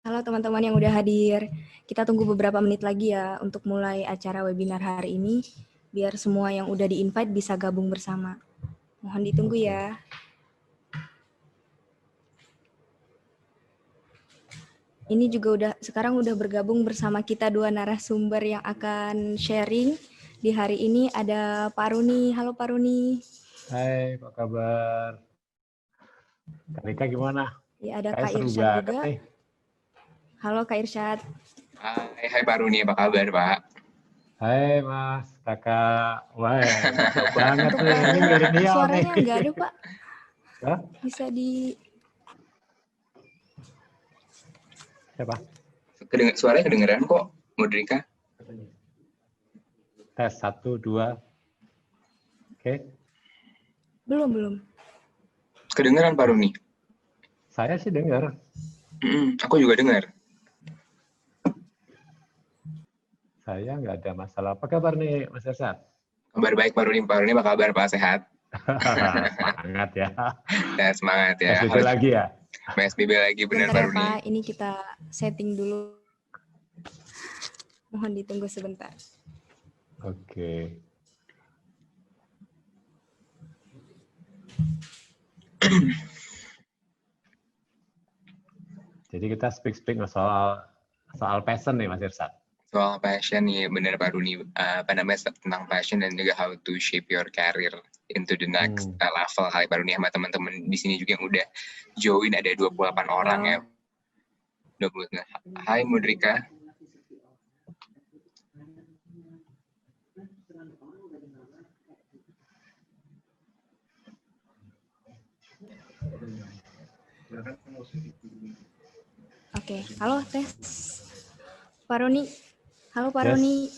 Halo teman-teman yang udah hadir. Kita tunggu beberapa menit lagi ya untuk mulai acara webinar hari ini, biar semua yang udah di-invite bisa gabung bersama. Mohon ditunggu ya. Ini juga sekarang udah bergabung bersama kita dua narasumber yang akan sharing di hari ini. Ada Pak Runi. Halo Pak Runi. Hai, apa kabar? Kak Rika gimana? Ya, ada Kayak Kak seru Irsyad banget juga. nih. Halo Kak Irsyad. Hai Pak Runi, apa kabar Pak? Hai Mas, Kakak. Wah, mantap banget nih. Ini mirip Niau nih. Suaranya nggak ada Pak. Hah? Bisa di... Siapa? Suaranya kedengeran kok, Mudrika. Tes 1, 2. Oke. Belum. Kedengeran Pak Runi? Saya sih dengar. Aku juga dengar. Saya nggak ada masalah. Apa kabar nih, Mas Ersat? Kabar baik Pak Runi. Pak Runi apa kabar Pak? Sehat? Semangat ya. Ya, semangat ya. PSBB lagi ya? PSBB lagi, benar Bentar Pak ya Runi. Pak, ini kita setting dulu. Mohon ditunggu sebentar. Oke. Jadi kita speak soal passion nih Mas Irsad. Soal passion nih, benar Pak Runi. Apa namanya, tentang passion dan juga how to shape your career into the next level kali Pak Runi, sama teman-teman di sini juga yang udah join, ada 28 orang ya. 20. Hai Mudrika. Oke, halo tes. Pak Roni. Halo Pak Yes. Roni.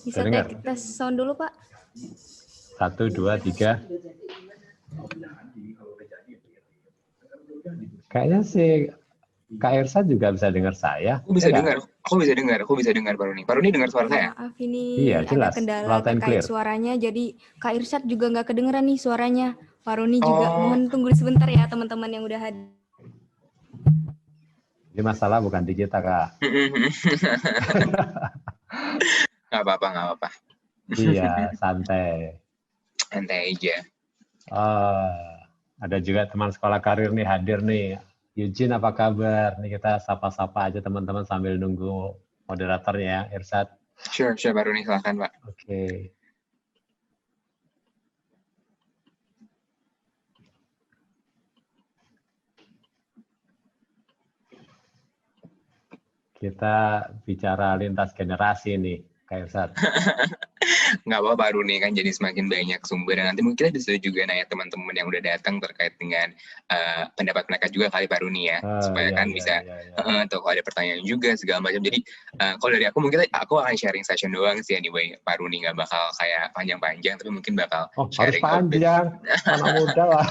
Bisa Dengar. tes sound dulu Pak? 1, 2, 3. Kayaknya sih Kak Irsa juga bisa dengar saya. Aku bisa Ya dengar. Aku bisa dengar Pak Runi. Pak Runi dengar suara saya? Maaf ini Iya, jelas. ada kendala Loud and terkait clear. suaranya, jadi Kak Irsyad juga nggak kedengeran nih suaranya. Pak Roni juga Oh. mohon tunggu sebentar ya teman-teman yang udah hadir. Ini masalah bukan di kita, Kak. Nggak apa-apa. Iya, santai. Santai aja. Ada juga teman sekolah karir nih hadir nih. Eugene, apa kabar? Nih kita sapa-sapa aja teman-teman sambil nunggu moderatornya ya, Irsad. Sure, Pak Runi, silakan Pak. Oke. Kita bicara lintas generasi nih, Kak Irsad. Nggak apa-apa Pak Runi, kan jadi semakin banyak sumber, dan nanti mungkin kita bisa juga nanya teman-teman yang udah datang terkait dengan pendapat mereka juga kali Pak Runi ya, supaya bisa atau kalau ada pertanyaan juga segala macam. Jadi kalau dari aku mungkin aku akan sharing session doang sih anyway, Pak Runi, nggak bakal kayak panjang-panjang, tapi mungkin bakal sharing. Harus panjang, anak muda lah.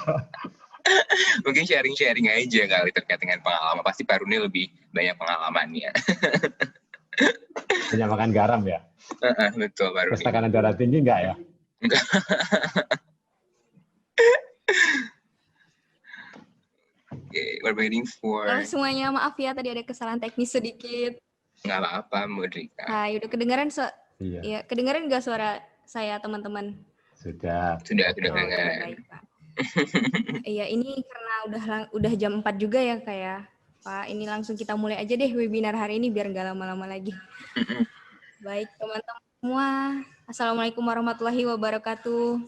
Mungkin sharing-sharing aja kali terkait dengan pengalaman. Pasti Pak Runi lebih banyak pengalamannya. Banyak makan garam ya? Betul Pak Runi. Terus tekanan darah tinggi enggak ya? Enggak. Okay, we're waiting for... semuanya maaf ya, tadi ada kesalahan teknis sedikit. Nggak apa-apa, Mudrika. Hai, udah kedengaran Iya. Ya, kedengaran nggak suara saya teman-teman? Sudah Kedengaran. Baik, Pak. Iya, ini karena udah jam 4 juga ya kayak Pak. Ini langsung kita mulai aja deh webinar hari ini biar nggak lama-lama lagi. Baik, teman-teman semua. Assalamualaikum warahmatullahi wabarakatuh.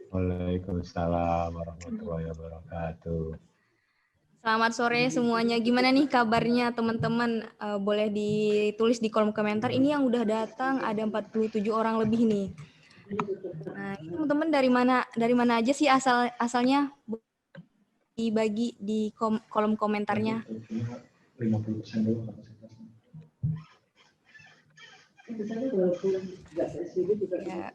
Waalaikumsalam warahmatullahi wabarakatuh. Selamat sore semuanya. Gimana nih kabarnya teman-teman? Boleh ditulis di kolom komentar. Ini yang udah datang ada 47 orang lebih nih. Nah, teman-teman dari mana aja sih asalnya? Dibagi di kolom komentarnya. 50% dulu. Ya.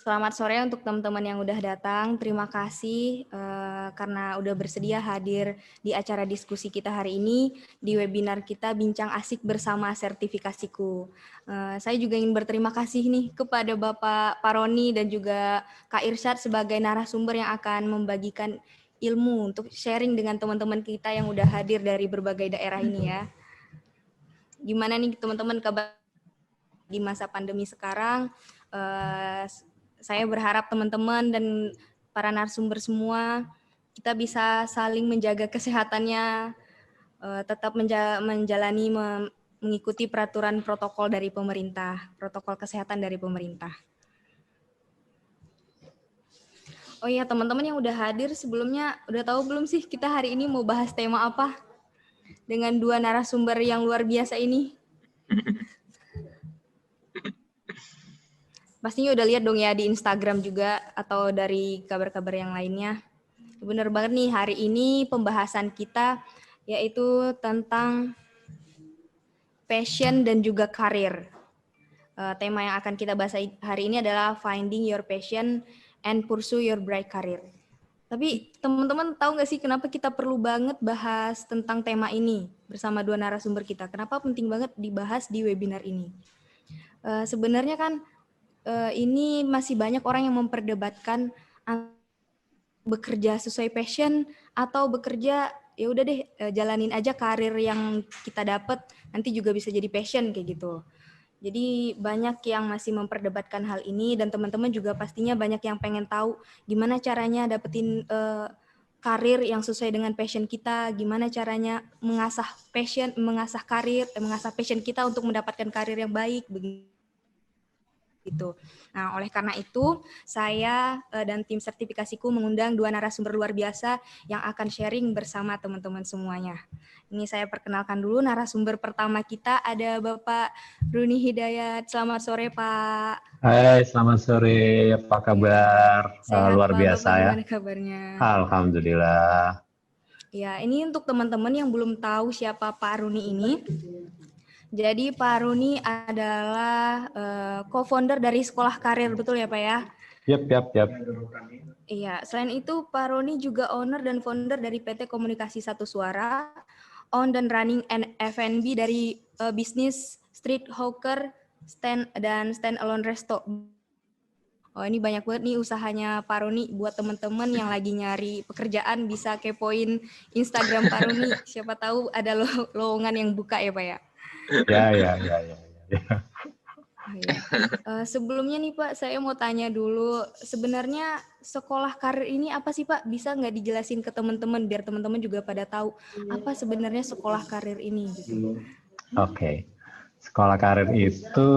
Selamat sore untuk teman-teman yang udah datang. Terima kasih karena udah bersedia hadir di acara diskusi kita hari ini di webinar kita Bincang Asik Bersama Sertifikasiku. Saya juga ingin berterima kasih nih kepada Bapak Paroni dan juga Kak Irsyad sebagai narasumber yang akan membagikan ilmu untuk sharing dengan teman-teman kita yang udah hadir dari berbagai daerah ini ya. Gimana nih teman-teman kabar di masa pandemi sekarang? Saya berharap teman-teman dan para narasumber semua kita bisa saling menjaga kesehatannya, tetap menjalani mengikuti peraturan protokol dari pemerintah, protokol kesehatan dari pemerintah. Oh iya, teman-teman yang udah hadir sebelumnya udah tahu belum sih kita hari ini mau bahas tema apa? Dengan 2 narasumber yang luar biasa ini. Pastinya udah lihat dong ya di Instagram juga atau dari kabar-kabar yang lainnya. Bener banget nih, hari ini pembahasan kita yaitu tentang passion dan juga karir. Tema yang akan kita bahas hari ini adalah Finding Your Passion and Pursue Your Bright Career. Tapi teman-teman tahu nggak sih kenapa kita perlu banget bahas tentang tema ini bersama 2 narasumber kita? Kenapa penting banget dibahas di webinar ini? Sebenarnya kan ini masih banyak orang yang memperdebatkan bekerja sesuai passion atau bekerja ya udah deh jalanin aja karir yang kita dapat nanti juga bisa jadi passion kayak gitu. Jadi banyak yang masih memperdebatkan hal ini dan teman-teman juga pastinya banyak yang pengen tahu gimana caranya dapetin karir yang sesuai dengan passion kita, gimana caranya mengasah passion kita untuk mendapatkan karir yang baik begitu. Nah, oleh karena itu saya dan tim sertifikasiku mengundang 2 narasumber luar biasa yang akan sharing bersama teman-teman semuanya. Ini saya perkenalkan dulu narasumber pertama kita ada Bapak Runi Hidayat. Selamat sore, Pak. Hai, selamat sore. Apa kabar? Sehat, Luar Pak. biasa Bapak ya. gimana kabarnya? Alhamdulillah. Ya, ini untuk teman-teman yang belum tahu siapa Pak Runi ini. Jadi Pak Runi adalah co-founder dari Sekolah Karir, betul ya Pak ya? Yap. Iya, selain itu Pak Roni juga owner dan founder dari PT Komunikasi Satu Suara, own dan running F&B dari bisnis Street Hawker, stand alone resto. Oh, ini banyak banget nih usahanya Pak Roni. Buat teman-teman yang lagi nyari pekerjaan bisa kepoin Instagram Pak Roni. Siapa tahu ada lowongan yang buka ya Pak ya. Ya. Oh, iya. Sebelumnya nih Pak, saya mau tanya dulu, sebenarnya sekolah karir ini apa sih Pak? Bisa nggak dijelasin ke teman-teman biar teman-teman juga pada tahu apa sebenarnya sekolah karir ini? Gitu. Oke. Sekolah karir itu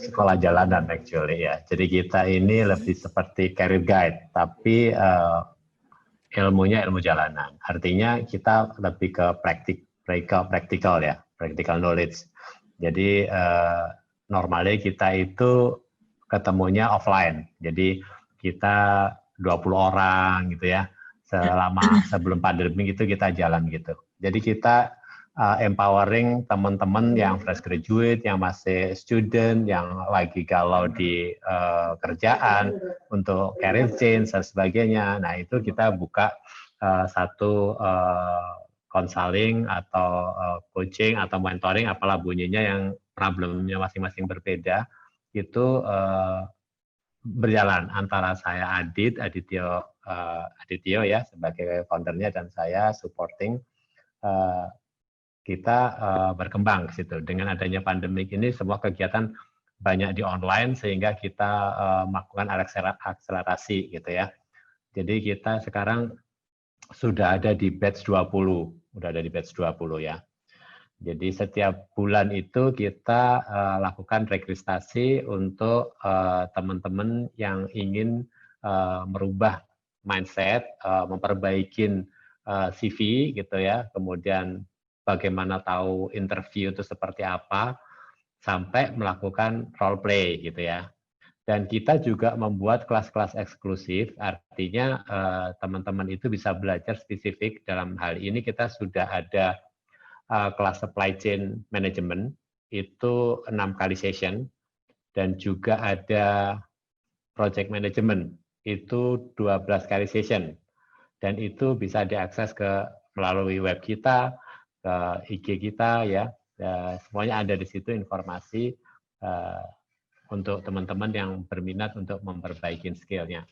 sekolah jalanan actually ya. Jadi kita ini lebih seperti career guide, tapi ilmunya ilmu jalanan. Artinya kita lebih ke practical ya, practical knowledge. Jadi normalnya kita itu ketemunya offline. Jadi kita 20 orang gitu ya. Sebelum pandemi itu kita jalan gitu. Jadi kita empowering teman-teman yang fresh graduate, yang masih student, yang lagi galau di kerjaan untuk career change dan sebagainya. Nah itu kita buka satu konseling atau coaching atau mentoring, apalah bunyinya, yang problemnya masing-masing berbeda, itu berjalan antara saya Adityo ya sebagai foundernya dan saya supporting. Kita berkembang ke situ. Dengan adanya pandemik ini semua kegiatan banyak di online sehingga kita melakukan akselerasi gitu ya. Jadi kita sekarang sudah ada di batch 20, ya. Jadi setiap bulan itu kita lakukan registrasi untuk teman-teman yang ingin merubah mindset, memperbaiki CV gitu ya, kemudian bagaimana tahu interview itu seperti apa, sampai melakukan role play gitu ya. Dan kita juga membuat kelas-kelas eksklusif, artinya teman-teman itu bisa belajar spesifik. Dalam hal ini kita sudah ada kelas supply chain management, itu 6 kali session, dan juga ada project management, itu 12 kali session. Dan itu bisa diakses melalui web kita, ke IG kita ya, semuanya ada di situ informasi untuk teman-teman yang berminat untuk memperbaiki skill-nya.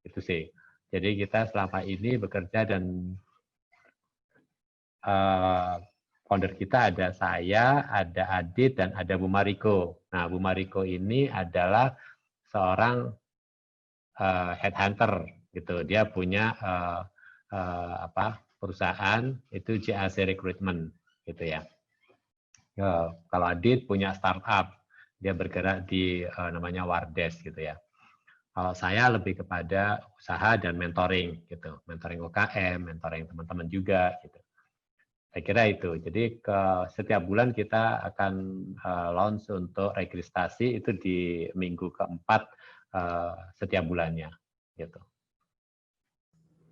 Itu sih. Jadi kita selama ini bekerja dan founder kita ada saya, ada Adit, dan ada Bu Mariko. Nah, Bu Mariko ini adalah seorang headhunter gitu. Dia punya perusahaan itu JAC Recruitment gitu ya. Kalau Adit punya startup, dia bergerak di namanya Wardes gitu ya. Kalau saya lebih kepada usaha dan mentoring gitu, mentoring UKM, mentoring teman-teman juga gitu. Saya kira itu. Jadi setiap bulan kita akan launch untuk registrasi itu di minggu keempat setiap bulannya gitu.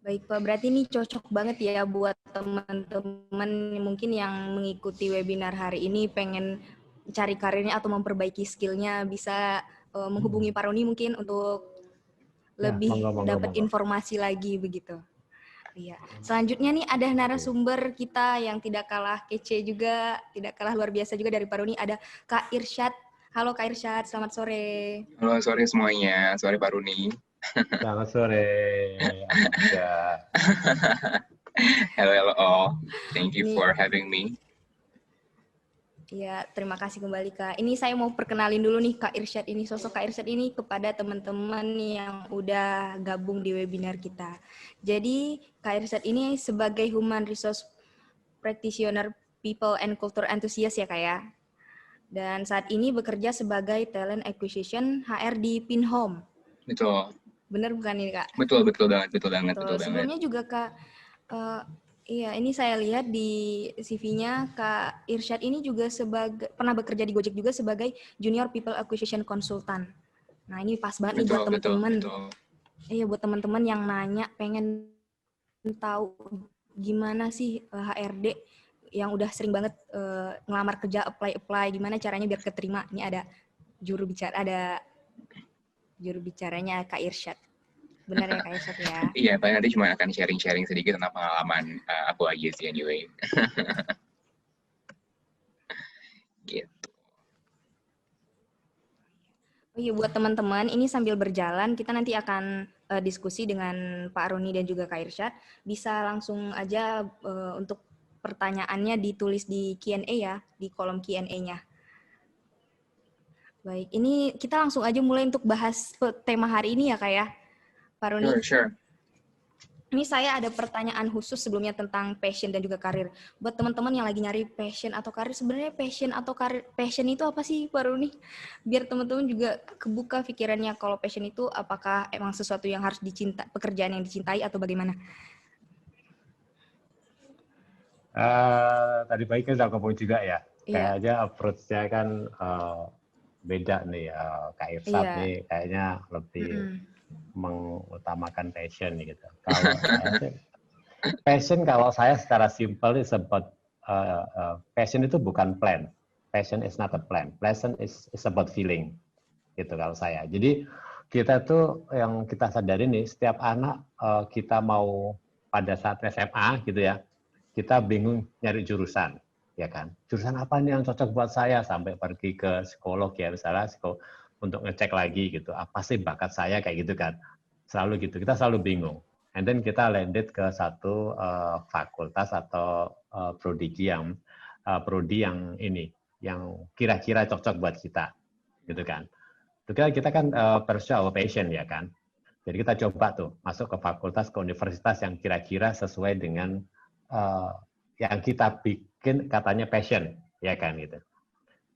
Baik Pak, berarti ini cocok banget ya buat teman-teman mungkin yang mengikuti webinar hari ini pengen cari karirnya atau memperbaiki skillnya, bisa menghubungi Pak Roni mungkin untuk lebih dapat informasi lagi begitu. Iya. Selanjutnya nih ada narasumber kita yang tidak kalah kece juga, tidak kalah luar biasa juga dari Pak Roni, ada Kak Irsyad. Halo Kak Irsyad, selamat sore. Halo, sore semuanya. Sore Pak Roni. Selamat sore. Hello all. Thank you for having me. Ya, terima kasih kembali Kak. Ini saya mau perkenalin dulu nih Kak Irsyad ini, sosok Kak Irsyad ini kepada teman-teman yang udah gabung di webinar kita. Jadi Kak Irsyad ini sebagai Human Resource Practitioner, People and Culture Enthusiast ya Kak ya. Dan saat ini bekerja sebagai Talent Acquisition HR di Pinhome. Betul. Benar bukan ini Kak? Betul banget. Sebelumnya juga Kak, iya, ini saya lihat di CV-nya Kak Irsyad ini juga pernah bekerja di Gojek juga sebagai Junior People Acquisition Consultant. Nah, ini pas banget nih buat teman-teman. Iya, buat teman-teman yang nanya pengen tahu gimana sih HRD yang udah sering banget ngelamar kerja, apply, gimana caranya biar keterima. Ini ada juru bicaranya Kak Irsyad. Benar ya Kak Irsyad ya? Iya, paling nanti cuma akan sharing-sharing sedikit tentang pengalaman aku aja sih anyway. Gitu. Oh iya, buat teman-teman, ini sambil berjalan, kita nanti akan diskusi dengan Pak Roni dan juga Kak Irsyad. Bisa langsung aja untuk pertanyaannya ditulis di Q&A ya, di kolom Q&A-nya. Baik, ini kita langsung aja mulai untuk bahas tema hari ini ya Kak ya. Pak Roni. Sure. Ini saya ada pertanyaan khusus sebelumnya tentang passion dan juga karir. Buat teman-teman yang lagi nyari passion atau karir, sebenarnya passion atau karir, passion itu apa sih Pak Roni? Biar teman-teman juga kebuka pikirannya kalau passion itu apakah emang sesuatu yang harus dicintai, pekerjaan yang dicintai atau bagaimana? Tadi pagi kita ngomong juga ya, kayaknya approach-nya kan beda nih, Kak Irsyad nih kayaknya lebih mengutamakan passion gitu. Kalau passion, kalau saya secara simpel disebut passion itu bukan plan. Passion is not a plan. Passion is about feeling. Gitu kalau saya. Jadi kita tuh yang kita sadari nih, setiap anak kita mau pada saat SMA gitu ya, kita bingung nyari jurusan, ya kan? Jurusan apa nih yang cocok buat saya? Sampai pergi ke psikolog ya, misalnya untuk ngecek lagi gitu, apa sih bakat saya kayak gitu kan? Selalu gitu, kita selalu bingung. And then kita landed ke satu fakultas atau prodi yang ini, yang kira-kira cocok buat kita, gitu kan? Kita kan pursue our passion ya kan? Jadi kita coba tuh masuk ke fakultas, ke universitas yang kira-kira sesuai dengan yang kita bikin katanya passion, ya kan gitu.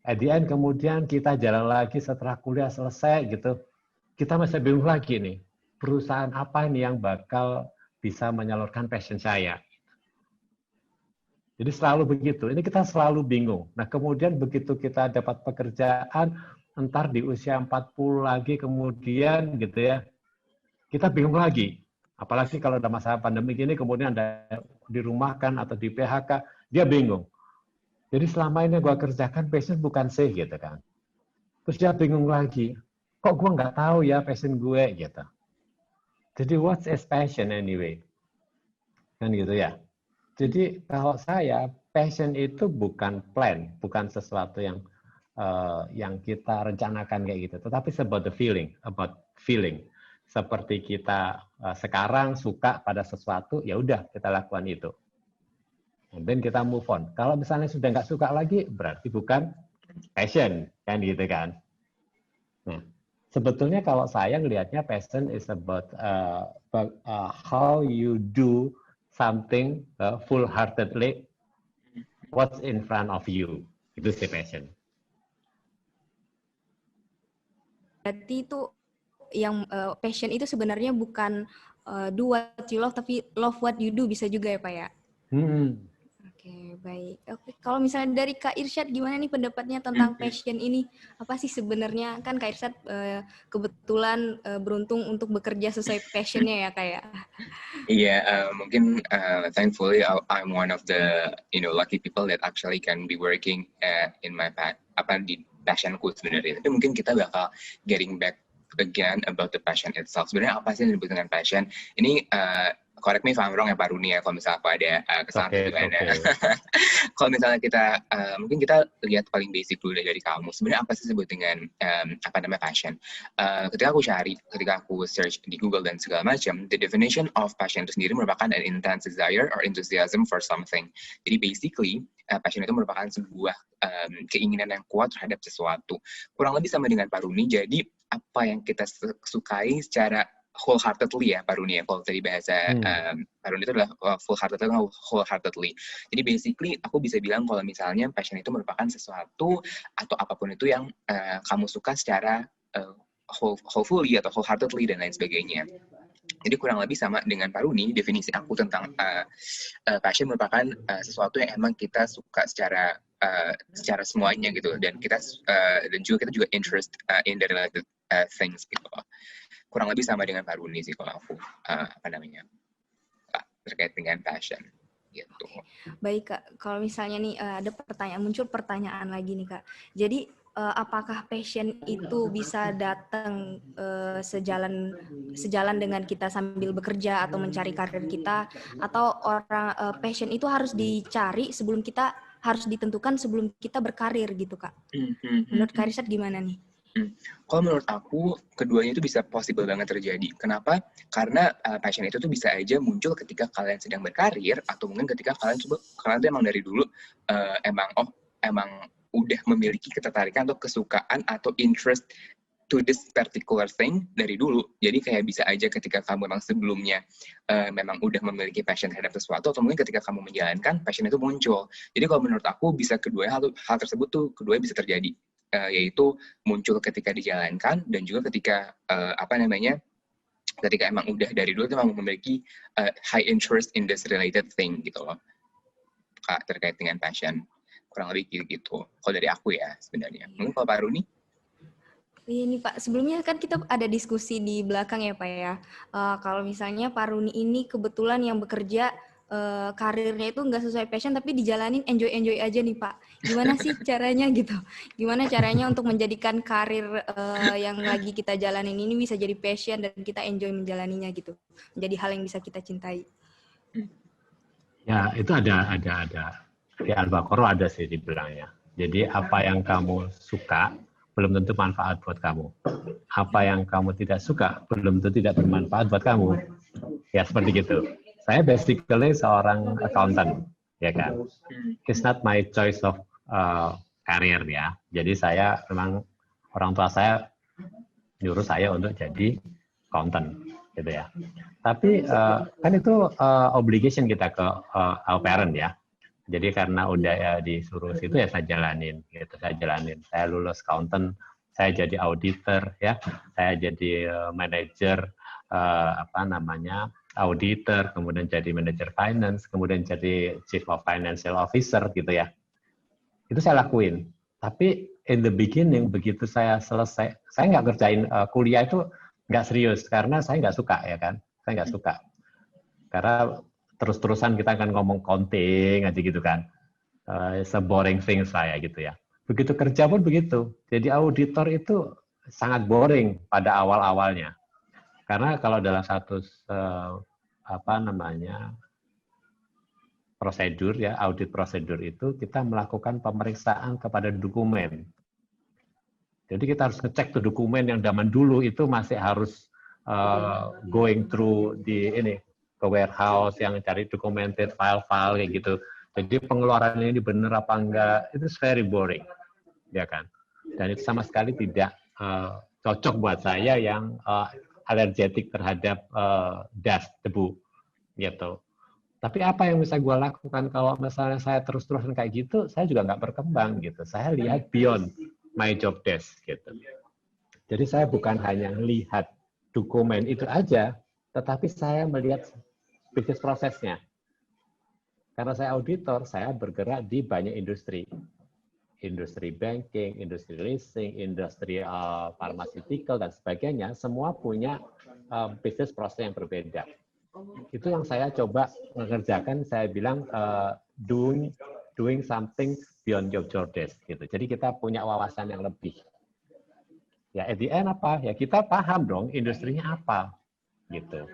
At the end kemudian kita jalan lagi setelah kuliah selesai gitu, kita masih bingung lagi nih, perusahaan apa nih yang bakal bisa menyalurkan passion saya. Jadi selalu begitu, ini kita selalu bingung. Nah kemudian begitu kita dapat pekerjaan, entar di usia 40 lagi kemudian gitu ya, kita bingung lagi. Apalagi kalau ada masalah pandemi ini, kemudian ada dirumahkan atau di PHK, dia bingung. Jadi selama ini gue kerjakan passion bukan sih gitu kan. Terus dia bingung lagi, kok gue nggak tahu ya passion gue gitu. Jadi what's his passion anyway? Kan gitu ya. Jadi kalau saya, passion itu bukan plan, bukan sesuatu yang kita rencanakan kayak gitu, tetapi about the feeling, about feeling. seperti kita sekarang suka pada sesuatu, ya udah kita lakukan itu. Dan kita move on. Kalau misalnya sudah nggak suka lagi, berarti bukan passion, kan gitu kan. Nah, sebetulnya kalau saya ngelihatnya passion is about how you do something full-heartedly, what's in front of you. Itu sih passion. Berarti itu yang passion itu sebenarnya bukan do what you love, tapi love what you do, bisa juga ya Pak ya? Oke, baik. Oke, kalau misalnya dari Kak Irsyad, gimana nih pendapatnya tentang passion ini? Apa sih sebenarnya, kan Kak Irsyad kebetulan beruntung untuk bekerja sesuai passionnya ya Kak ya? Iya, mungkin thankfully I'm one of the lucky people that actually can be working in my di passionku sebenarnya. Tapi mungkin kita bakal getting back again about the passion itself. Sebenarnya apa sih yang disebut dengan passion? Ini correct me if I'm wrong ya Pak Runi ya, kalau misalnya aku ada kesalahan gimana. Kalau misalnya kita, mungkin kita lihat paling basic dulu dari kamu. Sebenarnya apa sih disebut dengan passion? Ketika aku search di Google dan segala macam, the definition of passion itu sendiri merupakan an intense desire or enthusiasm for something. Jadi basically, passion itu merupakan sebuah keinginan yang kuat terhadap sesuatu. Kurang lebih sama dengan Pak Runi, jadi apa yang kita sukai secara wholeheartedly ya Pak Runi ya, kalau tadi bahasa Pak Runi itu adalah wholeheartedly. Jadi basically aku bisa bilang kalau misalnya passion itu merupakan sesuatu atau apapun itu yang kamu suka secara wholefully atau wholeheartedly dan lain sebagainya. Jadi kurang lebih sama dengan Pak Runi, definisi aku tentang passion merupakan sesuatu yang emang kita suka secara semuanya gitu, dan juga kita juga interest in the related things gitu. Kurang lebih sama dengan Pak Runi sih kalau aku terkait dengan passion gitu. Baik Kak, kalau misalnya nih ada muncul pertanyaan lagi nih Kak. Jadi apakah passion itu bisa datang sejalan dengan kita sambil bekerja atau mencari karir kita, atau passion itu harus dicari sebelum kita harus ditentukan sebelum kita berkarir gitu Kak? Menurut Kak Irsyad gimana nih? Kalau menurut aku, keduanya itu bisa possible banget terjadi. Kenapa? Karena passion itu tuh bisa aja muncul ketika kalian sedang berkarir, atau mungkin ketika kalian tuh emang dari dulu emang udah memiliki ketertarikan atau kesukaan atau interest to this particular thing dari dulu. Jadi kayak bisa aja ketika kamu memang sebelumnya memang udah memiliki passion terhadap sesuatu, atau mungkin ketika kamu menjalankan passion itu muncul. Jadi kalau menurut aku bisa hal tersebut tuh kedua bisa terjadi. Yaitu muncul ketika dijalankan dan juga ketika ketika emang udah dari dulu memang memiliki high interest in this related thing gitu loh Kak, terkait dengan passion. Kurang lebih gitu kalau dari aku ya sebenarnya. Mungkin kalau Pak Runi? Iya nih Pak, sebelumnya kan kita ada diskusi di belakang ya Pak ya. Kalau misalnya Pak Runi ini kebetulan yang bekerja karirnya itu nggak sesuai passion tapi dijalanin enjoy aja nih Pak. Gimana sih caranya gitu? Gimana caranya untuk menjadikan karir yang lagi kita jalanin ini bisa jadi passion dan kita enjoy menjalaninya gitu, menjadi hal yang bisa kita cintai? Ya itu ada di Al-Baqarah ada sih dibilangnya. Jadi apa yang kamu suka belum tentu manfaat buat kamu. Apa yang kamu tidak suka belum tentu tidak bermanfaat buat kamu. Ya seperti gitu. Saya basically seorang accountant, ya kan. It's not my choice of career ya. Jadi saya memang orang tua saya nyuruh saya untuk jadi accountant, gitu ya. Tapi kan itu obligation kita ke our parent ya. Jadi karena udah disuruh situ ya saya jalanin, gitu. Saya lulus accountant, saya jadi auditor ya, saya jadi manajer auditor, kemudian jadi manajer finance, kemudian jadi chief of financial officer gitu ya. Itu saya lakuin. Tapi in the beginning begitu saya selesai, saya nggak kerjain kuliah itu nggak serius karena saya nggak suka ya kan, saya nggak suka. Karena terus-terusan kita akan ngomong counting aja gitu kan, boring things lah ya gitu ya. Begitu kerja pun begitu. Jadi auditor itu sangat boring pada awal-awalnya. Karena kalau dalam satu prosedur ya, audit prosedur itu kita melakukan pemeriksaan kepada dokumen. Jadi kita harus ngecek tuh dokumen yang zaman dulu itu masih harus going through ke warehouse yang cari documented file-file kayak gitu. Jadi pengeluaran ini benar apa enggak, itu very boring, ya kan? Dan itu sama sekali tidak cocok buat saya yang alergetik terhadap dust, debu, gitu. Tapi apa yang bisa gue lakukan kalau misalnya saya terus-terusan kayak gitu, saya juga nggak berkembang gitu. Saya lihat beyond my job desk gitu. Jadi saya bukan hanya lihat dokumen itu aja, tetapi saya melihat bisnis prosesnya. Karena saya auditor, saya bergerak di banyak industri. Industri banking, industri leasing, industri pharmaceutical, dan sebagainya, semua punya bisnis proses yang berbeda. Itu yang saya coba mengerjakan, saya bilang doing something beyond your job desk. Gitu. Jadi kita punya wawasan yang lebih. Ya, at the end apa? Ya kita paham dong industrinya apa. Gitu.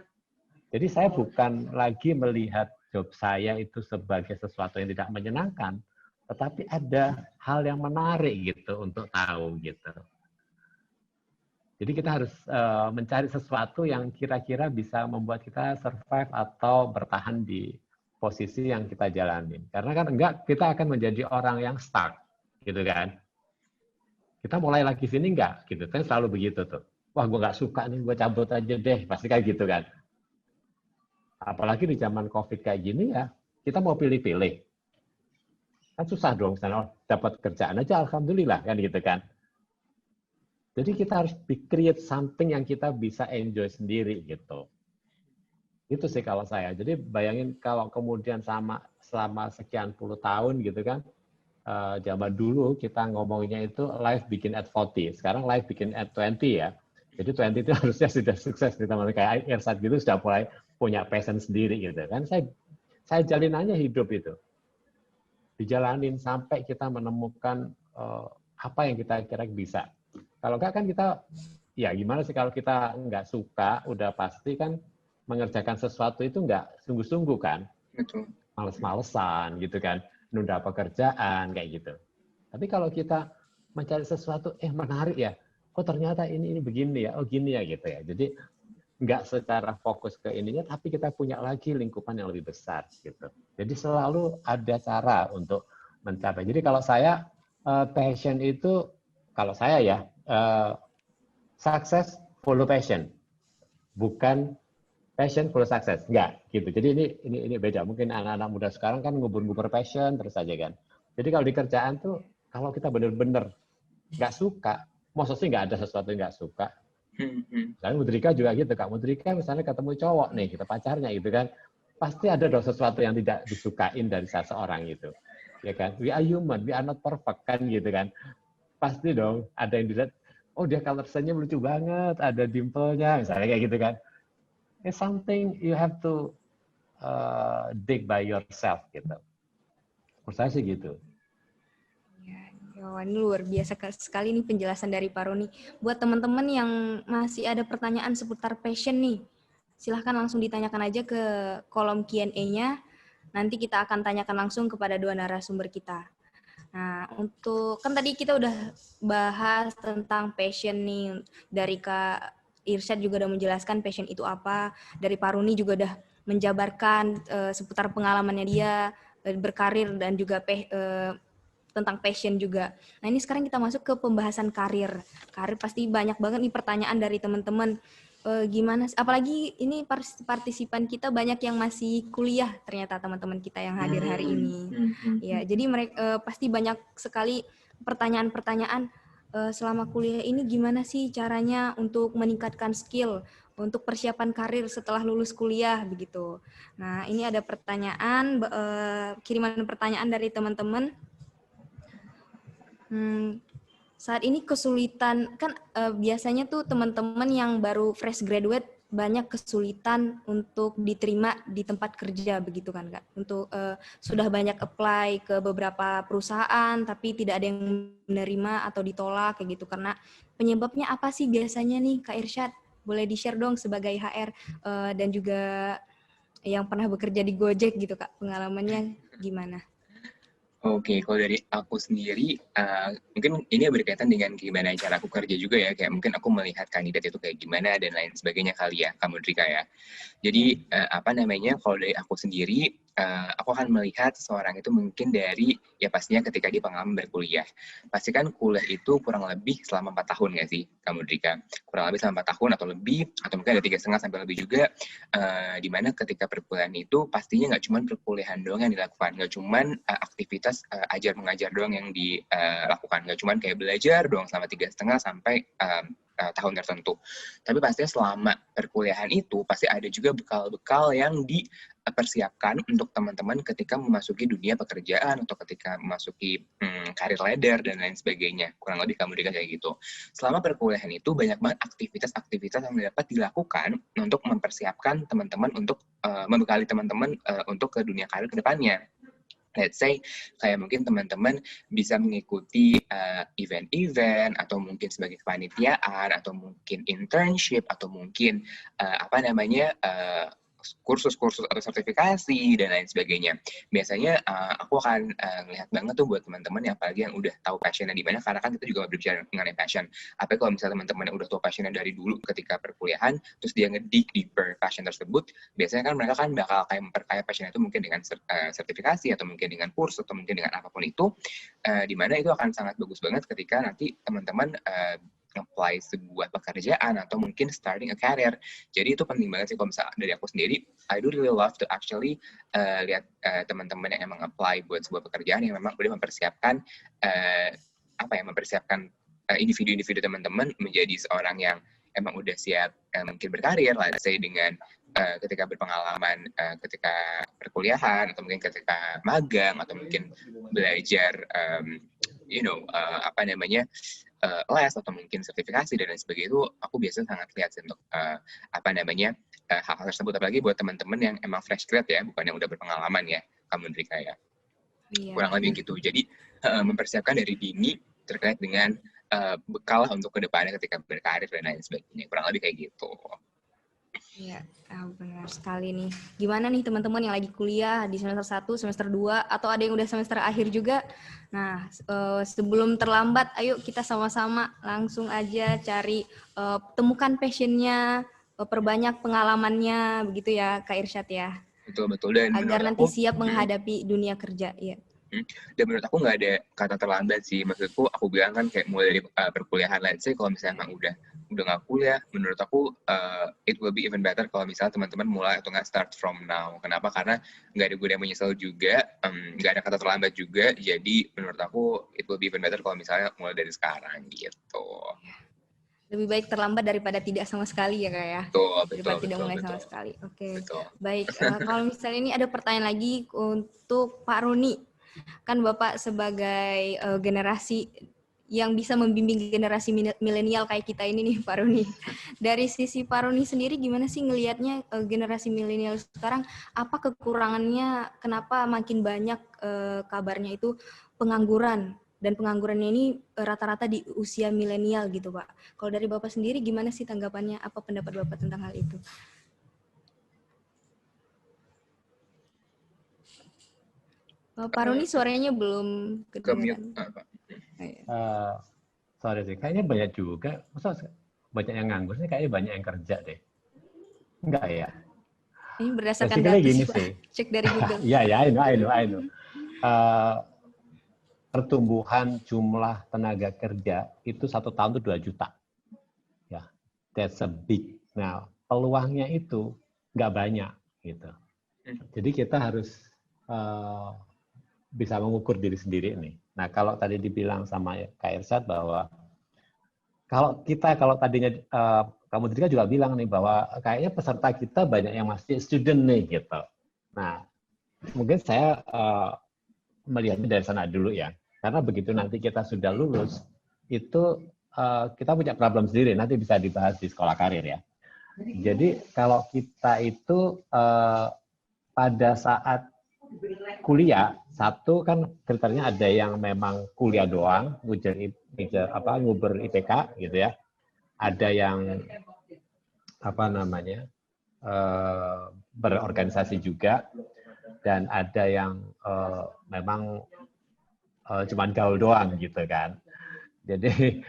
Jadi saya bukan lagi melihat job saya itu sebagai sesuatu yang tidak menyenangkan, tetapi ada hal yang menarik gitu untuk tahu gitu. Jadi kita harus mencari sesuatu yang kira-kira bisa membuat kita survive atau bertahan di posisi yang kita jalanin. Karena kan enggak, kita akan menjadi orang yang stuck, gitu kan. Kita mulai lagi sini enggak, gitu kan selalu begitu tuh. Wah, gue nggak suka nih, gue cabut aja deh, pasti kayak gitu kan. Apalagi di zaman COVID kayak gini ya, kita mau pilih-pilih. Kan susah dong, misalnya dapat kerjaan aja, alhamdulillah kan gitu kan. Jadi kita harus create something yang kita bisa enjoy sendiri gitu. Itu sih kalau saya. Jadi bayangin kalau kemudian selama sekian puluh tahun gitu kan, zaman dulu kita ngomongnya itu life begin at 40, sekarang life begin at 20 ya. Jadi 20 itu harusnya sudah sukses di teman kayak Irsad gitu, sudah mulai punya passion sendiri gitu kan. Saya jalinannya hidup itu. Dijalanin sampai kita menemukan apa yang kita kira bisa. Kalau enggak kan kita, ya gimana sih kalau kita nggak suka, udah pasti kan mengerjakan sesuatu itu nggak sungguh-sungguh kan. Betul. Males-malesan gitu kan, nunda pekerjaan kayak gitu. Tapi kalau kita mencari sesuatu, menarik ya, oh ternyata ini begini ya, oh gini ya gitu ya. Jadi nggak secara fokus ke ininya, tapi kita punya lagi lingkupan yang lebih besar gitu. Jadi selalu ada cara untuk mencapai. Jadi kalau saya passion itu, kalau saya ya success follow passion, bukan passion follow success, enggak gitu. Jadi ini beda. Mungkin anak-anak muda sekarang kan ngubur-ngubur passion terus aja kan. Jadi kalau di kerjaan tuh kalau kita benar-benar nggak suka, maksudnya nggak ada sesuatu yang nggak suka. Misalnya Mudrika juga gitu, Kak Mudrika misalnya ketemu cowok nih, kita pacarnya gitu kan, pasti ada dong sesuatu yang tidak disukain dari seseorang gitu, ya kan? We are human, we are not perfect kan gitu kan? Pasti dong ada yang dilihat, oh dia kalau senyum lucu banget, ada dimple-nya, misalnya kayak gitu kan. It's something you have to dig by yourself gitu. Menurut saya sih gitu. Ini luar biasa sekali nih penjelasan dari Pak Roni. Buat teman-teman yang masih ada pertanyaan seputar passion nih, silahkan langsung ditanyakan aja ke kolom Q&A-nya. Nanti kita akan tanyakan langsung kepada dua narasumber kita. Nah, kan tadi kita udah bahas tentang passion nih. Dari Kak Irsyad juga udah menjelaskan passion itu apa. Dari Pak Roni juga udah menjabarkan seputar pengalamannya dia berkarir dan juga tentang passion juga. Nah ini sekarang kita masuk ke pembahasan karir. Karir pasti banyak banget nih pertanyaan dari teman-teman. Gimana? Apalagi ini partisipan kita banyak yang masih kuliah ternyata teman-teman kita yang hadir hari ini. Ya, jadi mereka pasti banyak sekali pertanyaan-pertanyaan selama kuliah ini gimana sih caranya untuk meningkatkan skill untuk persiapan karir setelah lulus kuliah begitu. Nah ini ada pertanyaan, kiriman pertanyaan dari teman-teman. Saat ini kesulitan kan biasanya tuh teman-teman yang baru fresh graduate banyak kesulitan untuk diterima di tempat kerja begitu kan Kak. Untuk sudah banyak apply ke beberapa perusahaan tapi tidak ada yang menerima atau ditolak kayak gitu. Karena penyebabnya apa sih biasanya nih Kak Irsyad? Boleh di-share dong sebagai HR dan juga yang pernah bekerja di Gojek gitu Kak. Pengalamannya gimana? Oke, kalau dari aku sendiri, mungkin ini berkaitan dengan gimana cara aku kerja juga ya, kayak mungkin aku melihat kandidat itu kayak gimana dan lain sebagainya kali ya, Kak Mudrika ya. Jadi, apa namanya, kalau dari aku sendiri, aku akan melihat seseorang itu mungkin dari, ya pastinya ketika dia pengalaman berkuliah. Pasti kan kuliah itu kurang lebih selama 4 tahun nggak sih, Kak Mudrika? Kurang lebih selama 4 tahun atau lebih, atau mungkin ada 3,5 sampai lebih juga, di mana ketika perkuliahan itu pastinya nggak cuma perkuliahan doang yang dilakukan, nggak cuma aktivitas ajar mengajar doang yang dilakukan, nggak cuma kayak belajar doang selama 3,5 sampai tahun tertentu. Tapi pastinya selama perkuliahan itu pasti ada juga bekal-bekal yang dipersiapkan untuk teman-teman ketika memasuki dunia pekerjaan atau ketika memasuki karir ladder dan lain sebagainya. Kurang lebih kamu kayak gitu. Selama perkuliahan itu banyak banget aktivitas-aktivitas yang dapat dilakukan untuk mempersiapkan teman-teman untuk membekali teman-teman untuk ke dunia karir ke depannya. Let's say kayak mungkin teman-teman bisa mengikuti event-event atau mungkin sebagai kepanitiaan atau mungkin internship atau mungkin kursus-kursus atau sertifikasi dan lain sebagainya. Biasanya aku akan ngelihat banget tuh buat teman-teman yang apalagi yang udah tahu passionnya di mana, karena kan kita juga berbicara mengenai passion. Apa kalau misalnya teman-teman yang udah tahu passionnya dari dulu ketika perkuliahan, terus dia ngedik deeper passion tersebut, biasanya kan mereka kan bakal kayak memperkaya passionnya itu mungkin dengan sertifikasi atau mungkin dengan kursus atau mungkin dengan apapun itu, di mana itu akan sangat bagus banget ketika nanti teman-teman apply sebuah pekerjaan atau mungkin starting a career. Jadi itu penting banget sih kalau misalnya dari aku sendiri, I do really love to actually lihat teman-teman yang emang apply buat sebuah pekerjaan yang memang udah mempersiapkan individu-individu teman-teman menjadi seorang yang emang udah siap mungkin berkarir, let's say dengan ketika berpengalaman ketika perkuliahan atau mungkin ketika magang atau mungkin belajar les atau mungkin sertifikasi dan lain sebagainya. Itu aku biasanya sangat lihat untuk hal-hal tersebut, apalagi buat teman-teman yang emang fresh grad ya, bukan yang udah berpengalaman ya, kamu Drika ya. Iya. Kurang lebih gitu. Jadi mempersiapkan dari dini terkait dengan bekal untuk kedepannya ketika berkarir dan lain sebagainya. Kurang lebih kayak gitu. Iya, benar sekali nih. Gimana nih teman-teman yang lagi kuliah di semester 1, semester 2, atau ada yang udah semester akhir juga? Nah, sebelum terlambat, ayo kita sama-sama langsung aja cari, temukan passion-nya, perbanyak pengalamannya, begitu ya Kak Irsyad ya? Betul. Dan agar nanti siap menghadapi dunia kerja, ya. Dan menurut aku nggak ada kata terlambat sih. Maksudku aku bilang kan kayak mulai dari perkuliahan, let's say kalau misalnya emang udah nggak kuliah, menurut aku it will be even better kalau misalnya teman-teman mulai atau nggak start from now. Kenapa? Karena nggak ada gue yang menyesal juga, nggak ada kata terlambat juga. Jadi menurut aku it will be even better kalau misalnya mulai dari sekarang gitu. Lebih baik terlambat daripada tidak sama sekali ya Kak ya. Daripada tidak mulai sama sekali. Oke. Baik, kalau misalnya ini ada pertanyaan lagi untuk Pak Roni. Kan Bapak sebagai generasi yang bisa membimbing generasi milenial kayak kita ini nih Pak Roni. Dari sisi Pak Roni sendiri gimana sih ngelihatnya generasi milenial sekarang? Apa kekurangannya? Kenapa makin banyak kabarnya itu pengangguran? Dan penganggurannya ini rata-rata di usia milenial gitu Pak. Kalau dari Bapak sendiri gimana sih tanggapannya? Apa pendapat Bapak tentang hal itu? Pak Roni suaranya belum kedengaran. Sorry sih, kayaknya banyak juga. Masa banyak yang nganggur sih, kayaknya banyak yang kerja deh. Enggak ya? Ini berdasarkan data gini sih, Pak. Cek dari Google. Iya, I know. Pertumbuhan jumlah tenaga kerja itu 1 tahun itu 2 juta. Ya, that's a big. Nah, peluangnya itu nggak banyak gitu. Jadi kita harus bisa mengukur diri sendiri nih. Nah, kalau tadi dibilang sama Kak Irsyad bahwa kalau tadinya kamu juga bilang nih bahwa kayaknya peserta kita banyak yang masih student nih gitu. Nah, mungkin saya melihatnya dari sana dulu ya. Karena begitu nanti kita sudah lulus, itu kita punya problem sendiri, nanti bisa dibahas di sekolah karir ya. Jadi kalau kita itu pada saat kuliah, satu kan kriterianya ada yang memang kuliah doang, nguber IPK gitu ya. Ada yang berorganisasi juga, dan ada yang memang cuma gaul doang gitu kan. Jadi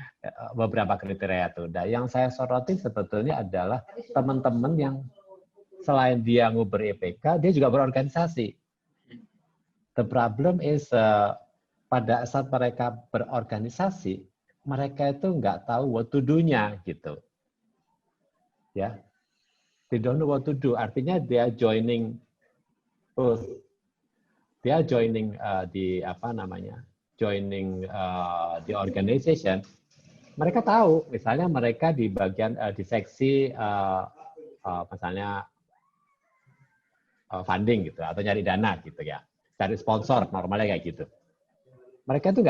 beberapa kriteria itu. Nah, yang saya soroti sebetulnya adalah teman-teman yang selain dia nguber IPK, dia juga berorganisasi. The problem is pada saat mereka berorganisasi, mereka itu nggak tahu what to do-nya gitu. Ya, they don't know what to do. Artinya dia joining di apa namanya, joining the organization. Mereka tahu, misalnya mereka di bagian di seksi misalnya funding gitu atau nyari dana gitu ya, cari sponsor normalnya kayak gitu. Mereka itu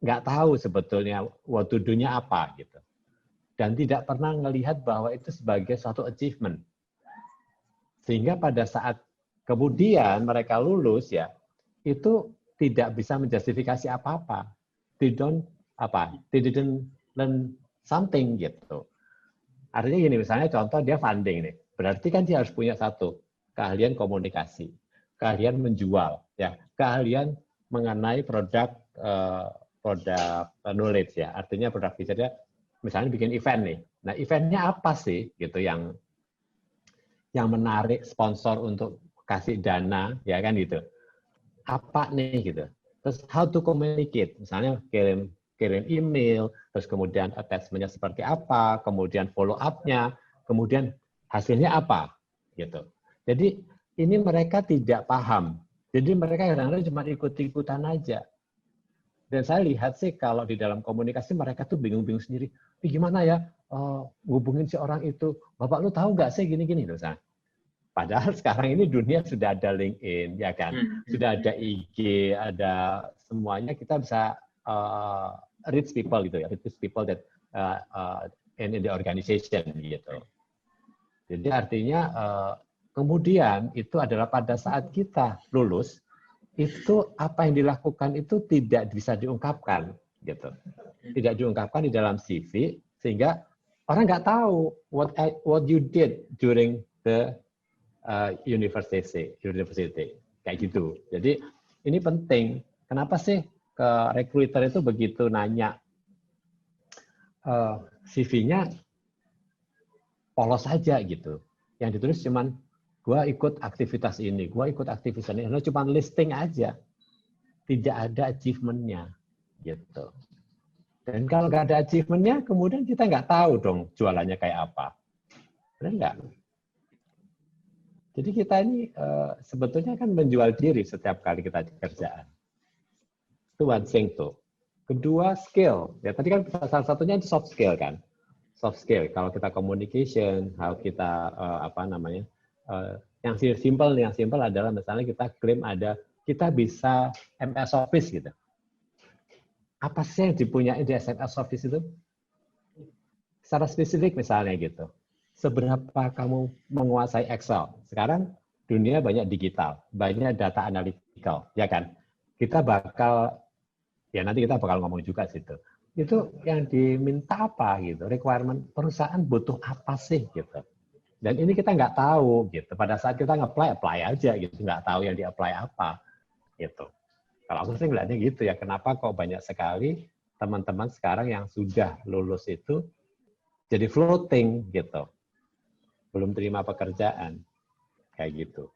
nggak tahu sebetulnya what to do-nya apa gitu, dan tidak pernah melihat bahwa itu sebagai suatu achievement. Sehingga pada saat kemudian mereka lulus ya, itu tidak bisa menjustifikasi apa-apa. They didn't learn something gitu. Artinya gini, misalnya contoh dia funding nih, berarti kan dia harus punya satu keahlian komunikasi, keahlian menjual, ya, keahlian mengenai produk knowledge ya, artinya produk feature-nya, misalnya bikin event nih. Nah, eventnya apa sih gitu yang menarik sponsor untuk kasih dana, ya kan gitu. Apa nih gitu. Terus how to communicate, misalnya kirim email, terus kemudian attachment-nya seperti apa, kemudian follow up-nya, kemudian hasilnya apa gitu. Jadi ini mereka tidak paham. Jadi mereka kadang-kadang cuma ikut-ikutan aja. Dan saya lihat sih kalau di dalam komunikasi mereka tuh bingung-bingung sendiri. Gimana ya hubungin si orang itu? Bapak lu tahu nggak sih gini-gini loh. Padahal sekarang ini dunia sudah ada LinkedIn, ya kan? Sudah ada IG, ada semuanya, kita bisa reach people gitu ya, reach people that in the organization gitu. Jadi artinya kemudian itu adalah pada saat kita lulus, itu apa yang dilakukan itu tidak bisa diungkapkan gitu. Tidak diungkapkan di dalam CV sehingga orang nggak tahu what you did during the university kayak gitu. Jadi ini penting. Kenapa sih ke recruiter itu begitu nanya CV-nya polos saja gitu. Yang ditulis cuman gua ikut aktivitas ini, gua ikut aktivitas ini. Itu cuma listing aja. Tidak ada achievement-nya gitu. Dan kalau nggak ada achievement-nya, kemudian kita nggak tahu dong jualannya kayak apa. Benar nggak? Jadi kita ini sebetulnya kan menjual diri setiap kali kita di kerjaan. Itu one thing tuh. Kedua, skill. Ya tadi kan salah satunya itu soft skill kan. Soft skill. Kalau kita communication, how kita yang simple adalah misalnya kita klaim kita bisa MS Office gitu. Apa sih yang dipunyai di MS Office itu? Secara spesifik misalnya gitu. Seberapa kamu menguasai Excel? Sekarang dunia banyak digital, banyak data analytical, ya kan? Nanti kita bakal ngomong juga situ. Itu yang diminta apa gitu? Requirement perusahaan butuh apa sih gitu? Dan ini kita nggak tahu gitu. Pada saat kita apply aja gitu, nggak tahu yang di-apply apa gitu. Kalau aku sih ngeliatnya gitu ya. Kenapa kok banyak sekali teman-teman sekarang yang sudah lulus itu jadi floating gitu, belum terima pekerjaan kayak gitu.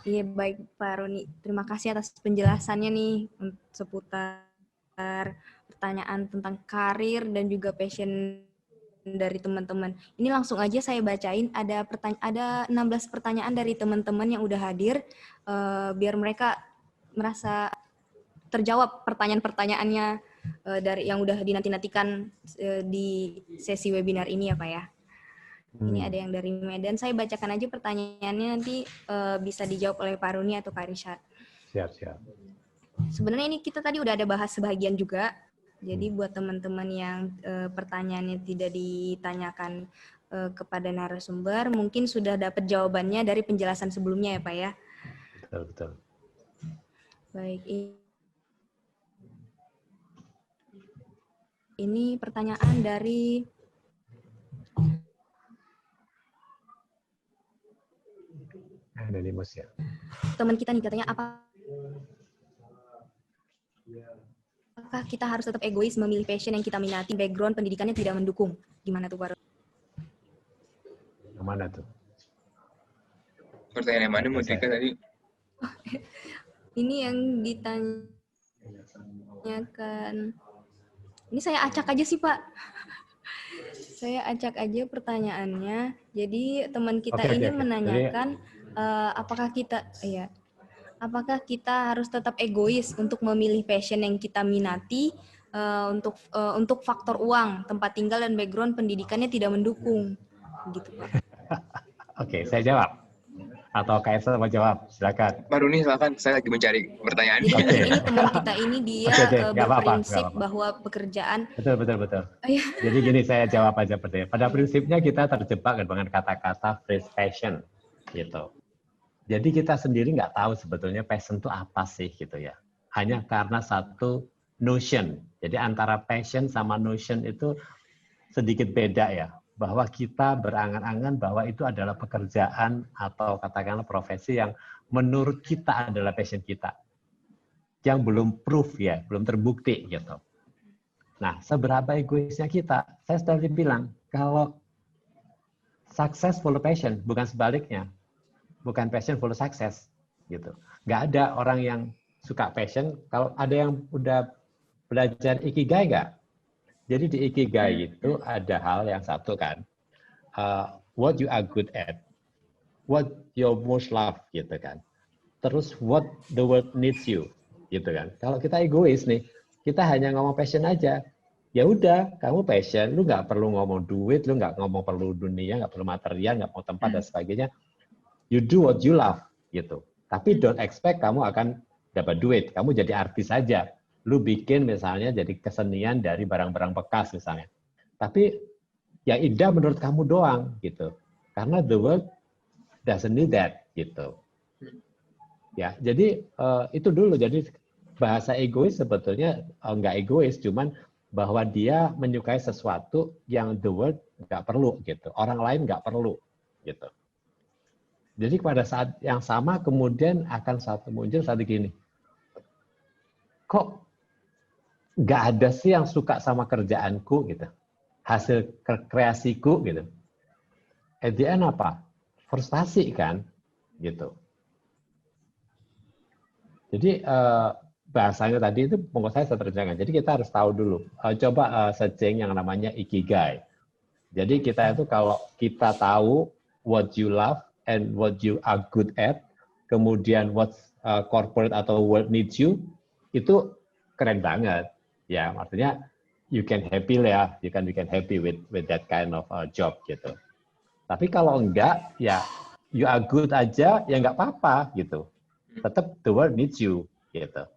Iya, baik Pak Roni. Terima kasih atas penjelasannya nih seputar pertanyaan tentang karir dan juga passion dari teman-teman. Ini langsung aja saya bacain, ada 16 pertanyaan dari teman-teman yang udah hadir, biar mereka merasa terjawab pertanyaan-pertanyaannya dari yang udah dinanti-nantikan di sesi webinar ini ya Pak ya. Ini ada yang dari Medan. Saya bacakan aja pertanyaannya, nanti bisa dijawab oleh Pak Roni atau Kak Rishad. Siap. Sebenarnya ini kita tadi udah ada bahas sebagian juga. Jadi buat teman-teman yang pertanyaannya tidak ditanyakan kepada narasumber, mungkin sudah dapat jawabannya dari penjelasan sebelumnya ya Pak ya. Betul. Baik. Ini pertanyaan dari Anonymous ya. Teman kita nih katanya apakah kita harus tetap egois memilih passion yang kita minati, background pendidikannya tidak mendukung? Gimana tuh Pak? Yang mana tuh? Pertanyaan yang mana Mudrika tadi? Ini yang ditanyakan. Ini saya acak aja sih Pak. Saya acak aja pertanyaannya. Jadi teman kita ini menanyakan apakah kita harus tetap egois untuk memilih passion yang kita minati untuk faktor uang, tempat tinggal dan background pendidikannya tidak mendukung, gitu Pak. Oke, saya jawab. Atau KS mau jawab, silakan. Pak Runi silakan, saya lagi mencari pertanyaan. Jadi ini teman kita ini dia berprinsip bahwa pekerjaan. Betul. Jadi gini, saya jawab aja pertanyaan. Pada prinsipnya kita terjebak dengan kata-kata phrase passion, gitu. Jadi kita sendiri nggak tahu sebetulnya passion itu apa sih, gitu ya. Hanya karena satu notion. Jadi antara passion sama notion itu sedikit beda ya. Bahwa kita berangan-angan bahwa itu adalah pekerjaan atau katakanlah profesi yang menurut kita adalah passion kita. Yang belum proof ya, belum terbukti gitu. Nah, seberapa egoisnya kita? Saya tadi bilang, kalau sukses follow passion, bukan sebaliknya. Bukan passion follow sukses gitu. Nggak ada orang yang suka passion, kalau ada yang udah belajar ikigai nggak? Jadi di ikigai itu ada hal yang satu kan, what you are good at, what you most love gitu kan. Terus what the world needs you gitu kan. Kalau kita egois nih, kita hanya ngomong passion aja. Ya udah, kamu passion, lu nggak perlu ngomong duit, lu nggak ngomong perlu dunia, nggak perlu material, nggak mau tempat dan sebagainya. You do what you love gitu. Tapi don't expect kamu akan dapat duit. Kamu jadi artis saja. Lu bikin misalnya jadi kesenian dari barang-barang bekas misalnya. Tapi ya indah menurut kamu doang gitu. Karena the world doesn't need that gitu. Ya, jadi itu dulu. Jadi bahasa egois sebetulnya nggak egois, cuman bahwa dia menyukai sesuatu yang the world nggak perlu gitu. Orang lain nggak perlu gitu. Jadi pada saat yang sama kemudian akan muncul satu gini. Kok nggak ada sih yang suka sama kerjaanku gitu, hasil kreasiku gitu. At the end apa? Frustasi kan, gitu. Jadi bahasanya tadi itu menurut saya terjangkau. Jadi kita harus tahu dulu. Coba searching yang namanya ikigai. Jadi kita itu kalau kita tahu what you love and what you are good at, kemudian what corporate atau world needs you, itu keren banget. Ya, artinya you can happy lah, you can happy with that kind of job gitu. Tapi kalau enggak, ya you are good aja, ya enggak apa-apa gitu. Tetap the world needs you gitu.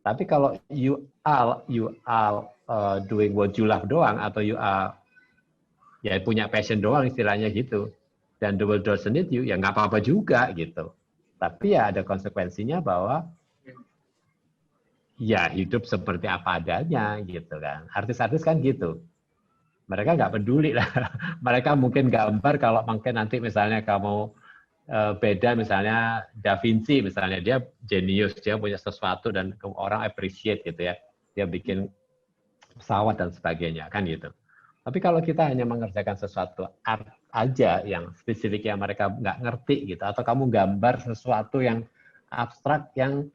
Tapi kalau you are doing what you love doang, atau you are ya punya passion doang istilahnya gitu, dan the world doesn't need you, ya enggak apa-apa juga gitu. Tapi ya ada konsekuensinya bahwa ya hidup seperti apa adanya gitu kan. Artis-artis kan gitu. Mereka nggak peduli lah. Mereka mungkin gambar kalau mungkin nanti misalnya kamu beda misalnya Da Vinci misalnya, dia jenius, dia punya sesuatu dan orang appreciate gitu ya. Dia bikin pesawat dan sebagainya kan gitu. Tapi kalau kita hanya mengerjakan sesuatu art aja yang spesifik yang mereka nggak ngerti gitu, atau kamu gambar sesuatu yang abstrak yang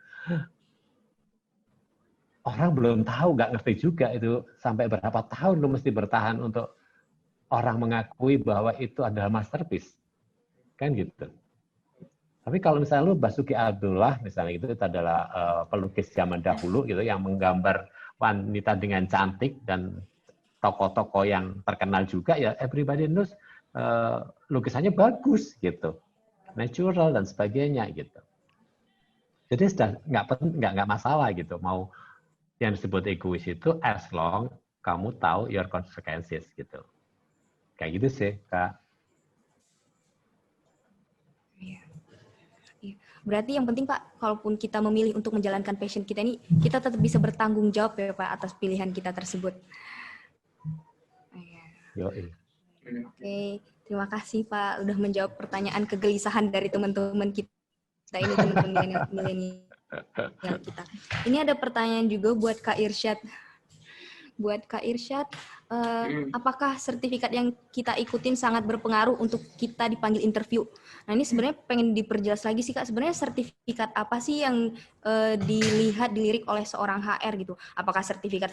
orang belum tahu, nggak ngerti juga itu sampai berapa tahun lu mesti bertahan untuk orang mengakui bahwa itu adalah masterpiece. Kan gitu. Tapi kalau misalnya lu Basuki Abdullah misalnya itu adalah pelukis zaman dahulu gitu yang menggambar wanita dengan cantik dan tokoh-tokoh yang terkenal juga, ya everybody knows lukisannya bagus gitu. Natural dan sebagainya gitu. Jadi sudah nggak masalah gitu mau yang disebut egois itu as long kamu tahu your consequences gitu. Kayak gitu sih, Kak. Iya. Berarti yang penting Pak, kalaupun kita memilih untuk menjalankan passion kita ini, kita tetap bisa bertanggung jawab ya Pak atas pilihan kita tersebut. Yoi. Oke, Terima kasih Pak udah menjawab pertanyaan kegelisahan dari teman-teman kita ini, teman-teman milenial kita. Ini ada pertanyaan juga buat Kak Irsyad. Apakah sertifikat yang kita ikutin sangat berpengaruh untuk kita dipanggil interview? Nah ini sebenarnya pengen diperjelas lagi sih Kak, sebenarnya sertifikat apa sih yang dilirik oleh seorang HR gitu? Apakah sertifikat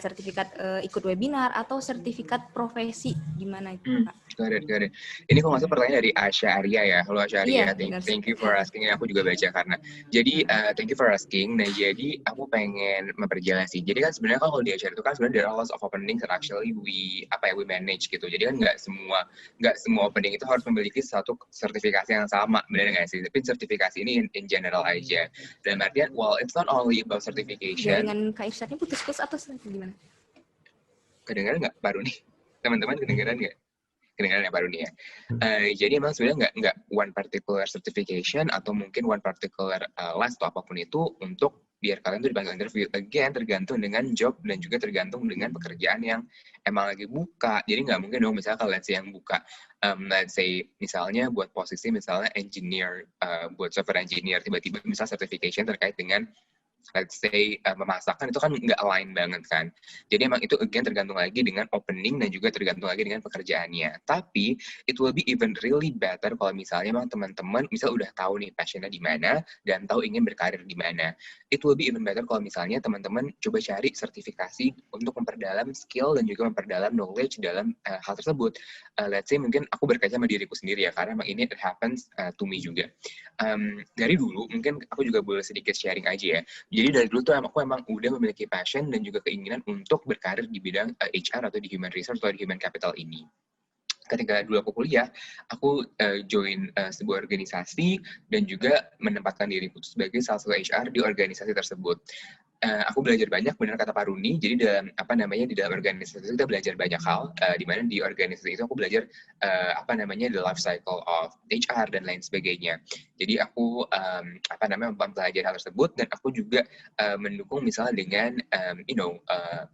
ikut webinar atau sertifikat profesi? Gimana itu Kak? Got it. Ini kalau masuk pertanyaan dari Asya Arya ya. Halo Asya Arya, thank you for asking. Aku juga baca karena. Jadi thank you for asking. Nah jadi aku pengen memperjelas sih. Jadi kan sebenarnya kalau di HR itu kan sebenarnya there are lots of openings that actually we manage gitu. Jadi kan nggak semua opening itu harus memiliki satu sertifikasi yang sama, benar nggak sih? Tapi sertifikasi ini in general aja. Dan artian, well it's not only about certification. Jaringan Kak Irsyadnya putus-putus atau gimana? Kedengaran nggak baru nih? Teman-teman kedengaran nggak? Kedengaran yang baru nih ya. Jadi emang sebenarnya nggak one particular certification atau mungkin one particular list atau apapun itu untuk biar kalian tuh dipanggil interview. Again, tergantung dengan job dan juga tergantung dengan pekerjaan yang emang lagi buka. Jadi nggak mungkin dong misalnya kalau yang buka, let's say misalnya buat posisi misalnya engineer, buat software engineer, tiba-tiba misalnya certification terkait dengan let's say memasakkan itu kan nggak align banget kan. Jadi emang itu again tergantung lagi dengan opening dan juga tergantung lagi dengan pekerjaannya. Tapi it will be even really better kalau misalnya emang teman-teman misal udah tahu nih passionnya di mana dan tahu ingin berkarir di mana. It will be even better kalau misalnya teman-teman coba cari sertifikasi untuk memperdalam skill dan juga memperdalam knowledge dalam hal tersebut. Let's say mungkin aku berkaca sama diriku sendiri ya, karena emang ini it happens to me juga. Dari dulu mungkin aku juga boleh sedikit sharing aja ya. Jadi dari dulu tuh aku emang udah memiliki passion dan juga keinginan untuk berkarir di bidang HR atau di human resource atau di human capital ini. Ketika dulu aku kuliah, aku join sebuah organisasi dan juga menempatkan diriku sebagai salah satu HR di organisasi tersebut. Aku belajar banyak, benar kata Pak Runi. Jadi di dalam organisasi itu kita belajar banyak hal. Di mana di organisasi itu aku belajar the life cycle of HR dan lain sebagainya. Jadi aku mempelajari hal tersebut dan aku juga mendukung misalnya dengan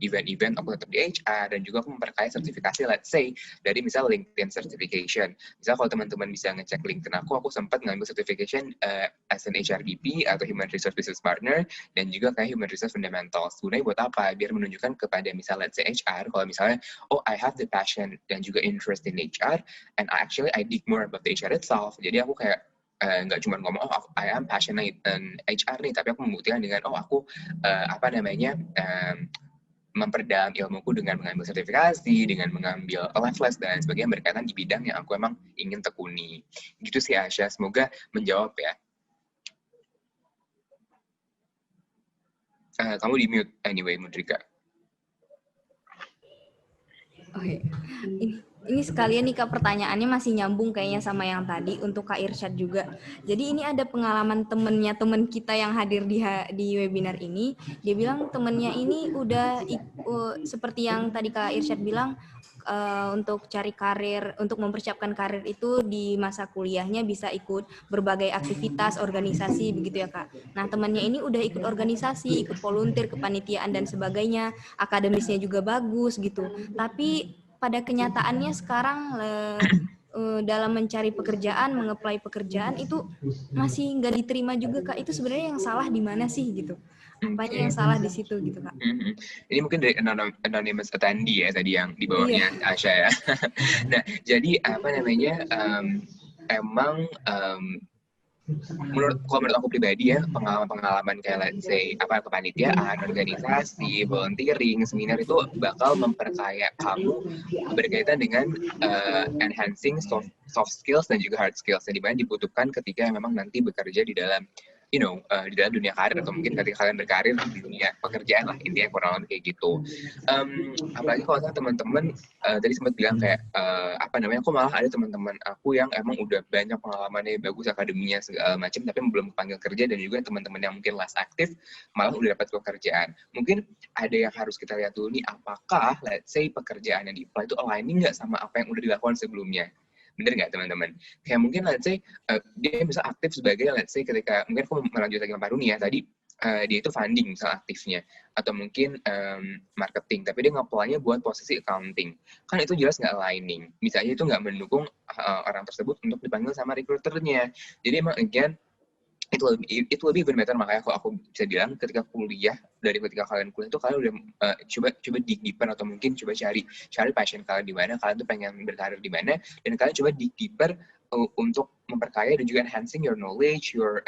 event-event aku tetap di HR dan juga aku memperkaya sertifikasi, let's say dari misal LinkedIn certification. Misal kalau teman-teman bisa ngecek LinkedIn aku sempat ngambil certification as an HRBP atau Human Resource Business Partner dan juga kayak Human Resource Fundamentals. Gunanya buat apa? Biar menunjukkan kepada misalnya let's say HR, kalau misalnya I have the passion dan juga interest in HR and I dig more about the HR itself. Jadi aku kayak nggak cuma ngomong I am passionate in HR nih, tapi aku membuktikan dengan aku memperdalam ilmuku dengan mengambil sertifikasi, dengan mengambil les dan sebagainya berkaitan di bidang yang aku emang ingin tekuni. Gitu sih Asya, semoga menjawab ya. Kamu di mute anyway, Mudrika. Oke. Ini sekalian nih Kak, pertanyaannya masih nyambung kayaknya sama yang tadi untuk Kak Irsyad juga. Jadi ini ada pengalaman temen kita yang hadir di webinar ini. Dia bilang temennya ini udah seperti yang tadi Kak Irsyad bilang, untuk cari karir, untuk mempersiapkan karir itu di masa kuliahnya bisa ikut berbagai aktivitas organisasi begitu ya Kak. Nah temannya ini udah ikut organisasi, ikut volunteer, kepanitiaan dan sebagainya, akademisnya juga bagus gitu. Tapi pada kenyataannya sekarang dalam mencari pekerjaan, mengapply pekerjaan itu masih nggak diterima juga Kak. Itu sebenarnya yang salah di mana sih gitu? Apanya yang salah di situ gitu Kak? Ini mungkin dari anonymous attendee ya tadi yang di bawahnya Asya ya. Nah jadi menurut aku pribadi ya, pengalaman kayak let's say kepanitiaan, organisasi, volunteering, seminar itu bakal memperkaya kamu berkaitan dengan enhancing soft skills dan juga hard skills yang dimana dibutuhkan ketika memang nanti bekerja di dalam di dalam dunia karir atau mungkin ketika kalian berkarir di dunia pekerjaan lah, intinya kurang lebih kayak gitu. Apalagi kalau teman-teman tadi sempat bilang kayak kok malah ada teman-teman aku yang emang udah banyak pengalamannya bagus akademinya segala macam tapi belum panggil kerja, dan juga teman-teman yang mungkin less aktif malah udah dapat pekerjaan. Mungkin ada yang harus kita lihat dulu nih, apakah let's say pekerjaan yang di-apply itu aligning nggak sama apa yang udah dilakukan sebelumnya. Bener nggak teman-teman? Kayak mungkin let's say dia bisa aktif sebagai let's say ketika mungkin aku melanjut lagi sama Pak Runi ya tadi, dia itu funding misal aktifnya, atau mungkin marketing, tapi dia nge-apply-nya buat posisi accounting. Kan itu jelas nggak aligning. Misalnya itu nggak mendukung orang tersebut untuk dipanggil sama recruiter-nya. Jadi emang again, itu lebih better, makanya aku bisa bilang ketika kuliah, dari ketika kalian kuliah itu kalian udah coba dig deeper, atau mungkin coba cari passion kalian di mana, kalian tuh pengen berkarir di mana, dan kalian coba dig deeper untuk memperkaya dan juga enhancing your knowledge, your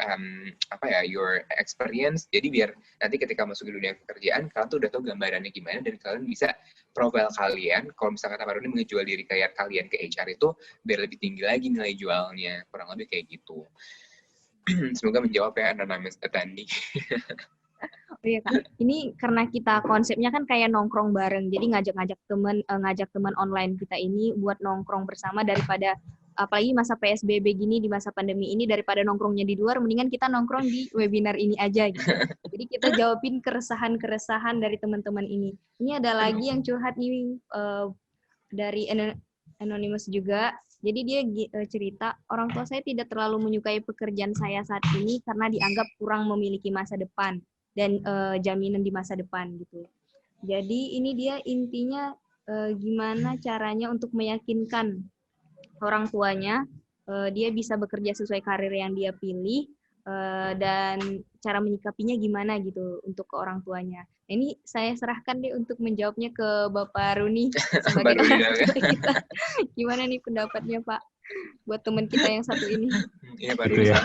your experience. Jadi biar nanti ketika masuk ke dunia pekerjaan, kalian tuh udah tahu gambarannya gimana, dan kalian bisa profile kalian, kalau misalkan kata Roni mengejual diri kayak kalian ke HR itu biar lebih tinggi lagi nilai jualnya, kurang lebih kayak gitu. Semoga menjawab ya anonymous attendee. Oh iya Kak, ini karena kita konsepnya kan kayak nongkrong bareng, jadi ngajak teman online kita ini buat nongkrong bersama, daripada apalagi masa PSBB gini, di masa pandemi ini, daripada nongkrongnya di luar, mendingan kita nongkrong di webinar ini aja gitu. Jadi kita jawabin keresahan dari teman-teman ini. Ini ada lagi yang curhat nih dari Anonymous juga. Jadi dia cerita, orang tua saya tidak terlalu menyukai pekerjaan saya saat ini karena dianggap kurang memiliki masa depan dan jaminan di masa depan gitu. Jadi ini dia intinya gimana caranya untuk meyakinkan orang tuanya dia bisa bekerja sesuai karir yang dia pilih, dan cara menyikapinya gimana gitu untuk ke orang tuanya. Ini saya serahkan deh untuk menjawabnya ke Bapak Runi sebagai orang tua kita. Gimana nih pendapatnya Pak buat teman kita yang satu ini? Iya Pak Runi. Ya.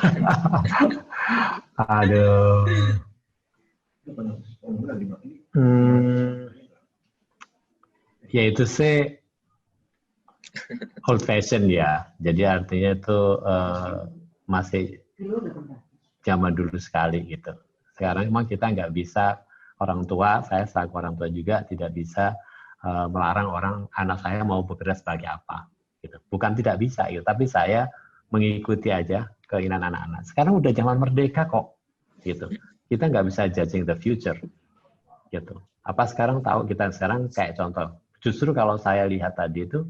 Aduh. Ya itu sih old fashion ya. Jadi artinya itu masih zaman dulu sekali gitu. Sekarang memang kita nggak bisa, orang tua, saya selaku orang tua juga tidak bisa melarang anak saya mau bekerja sebagai apa. Gitu. Bukan tidak bisa, gitu, tapi saya mengikuti aja keinginan anak-anak. Sekarang udah zaman merdeka kok, gitu. Kita nggak bisa judging the future, gitu. Apa sekarang tahu kita sekarang kayak contoh, justru kalau saya lihat tadi itu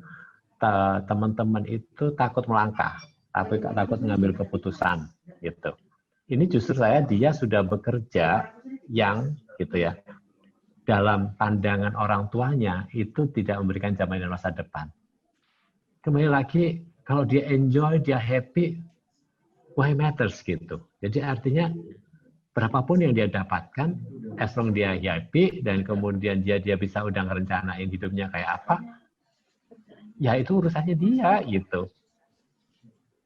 teman-teman itu takut melangkah, takut mengambil keputusan, gitu. Ini justru dia sudah bekerja yang gitu ya, dalam pandangan orang tuanya itu tidak memberikan jaminan masa depan. Kembali lagi, kalau dia enjoy, dia happy, why matters gitu. Jadi artinya berapapun yang dia dapatkan, as long dia happy dan kemudian dia bisa udah ngerencanain hidupnya kayak apa, ya itu urusannya dia gitu.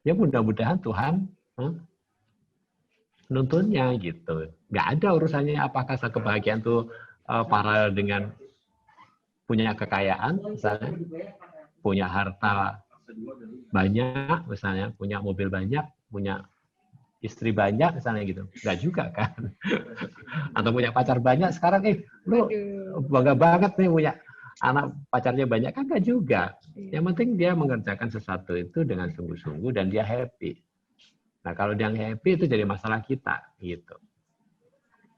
Ya mudah-mudahan Tuhan nuntunnya gitu. Nggak ada urusannya apakah kebahagiaan itu paralel dengan punya kekayaan, misalnya punya harta banyak, misalnya punya mobil banyak, punya istri banyak, misalnya gitu. Nggak juga kan. Atau punya pacar banyak, sekarang lu bangga banget nih punya anak pacarnya banyak, kan nggak juga. Yang penting dia mengerjakan sesuatu itu dengan sungguh-sungguh dan dia happy. Nah, kalau dia happy itu jadi masalah kita, gitu.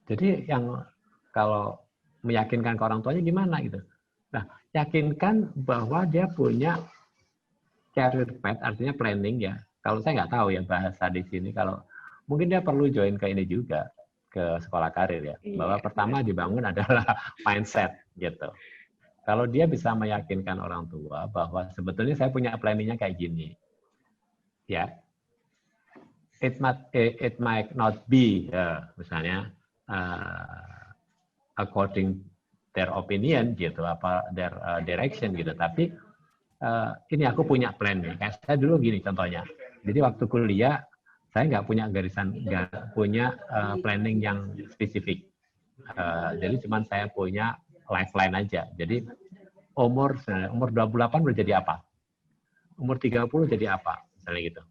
Jadi yang kalau meyakinkan ke orang tuanya gimana gitu. Nah, yakinkan bahwa dia punya career path, artinya planning ya. Kalau saya nggak tahu ya bahasa di sini, kalau mungkin dia perlu join ke ini juga, ke sekolah karir ya. Bahwa pertama dibangun adalah mindset gitu. Kalau dia bisa meyakinkan orang tua bahwa sebetulnya saya punya planningnya kayak gini, ya. It might not be misalnya according their opinion gitu, apa their direction gitu, tapi ini aku punya plan nih. Kayak saya dulu gini contohnya. Jadi waktu kuliah saya nggak punya planning yang spesifik. Jadi cuman saya punya lifeline aja. Jadi umur 28 udah jadi apa? Umur 30 jadi apa? Misalnya gitu.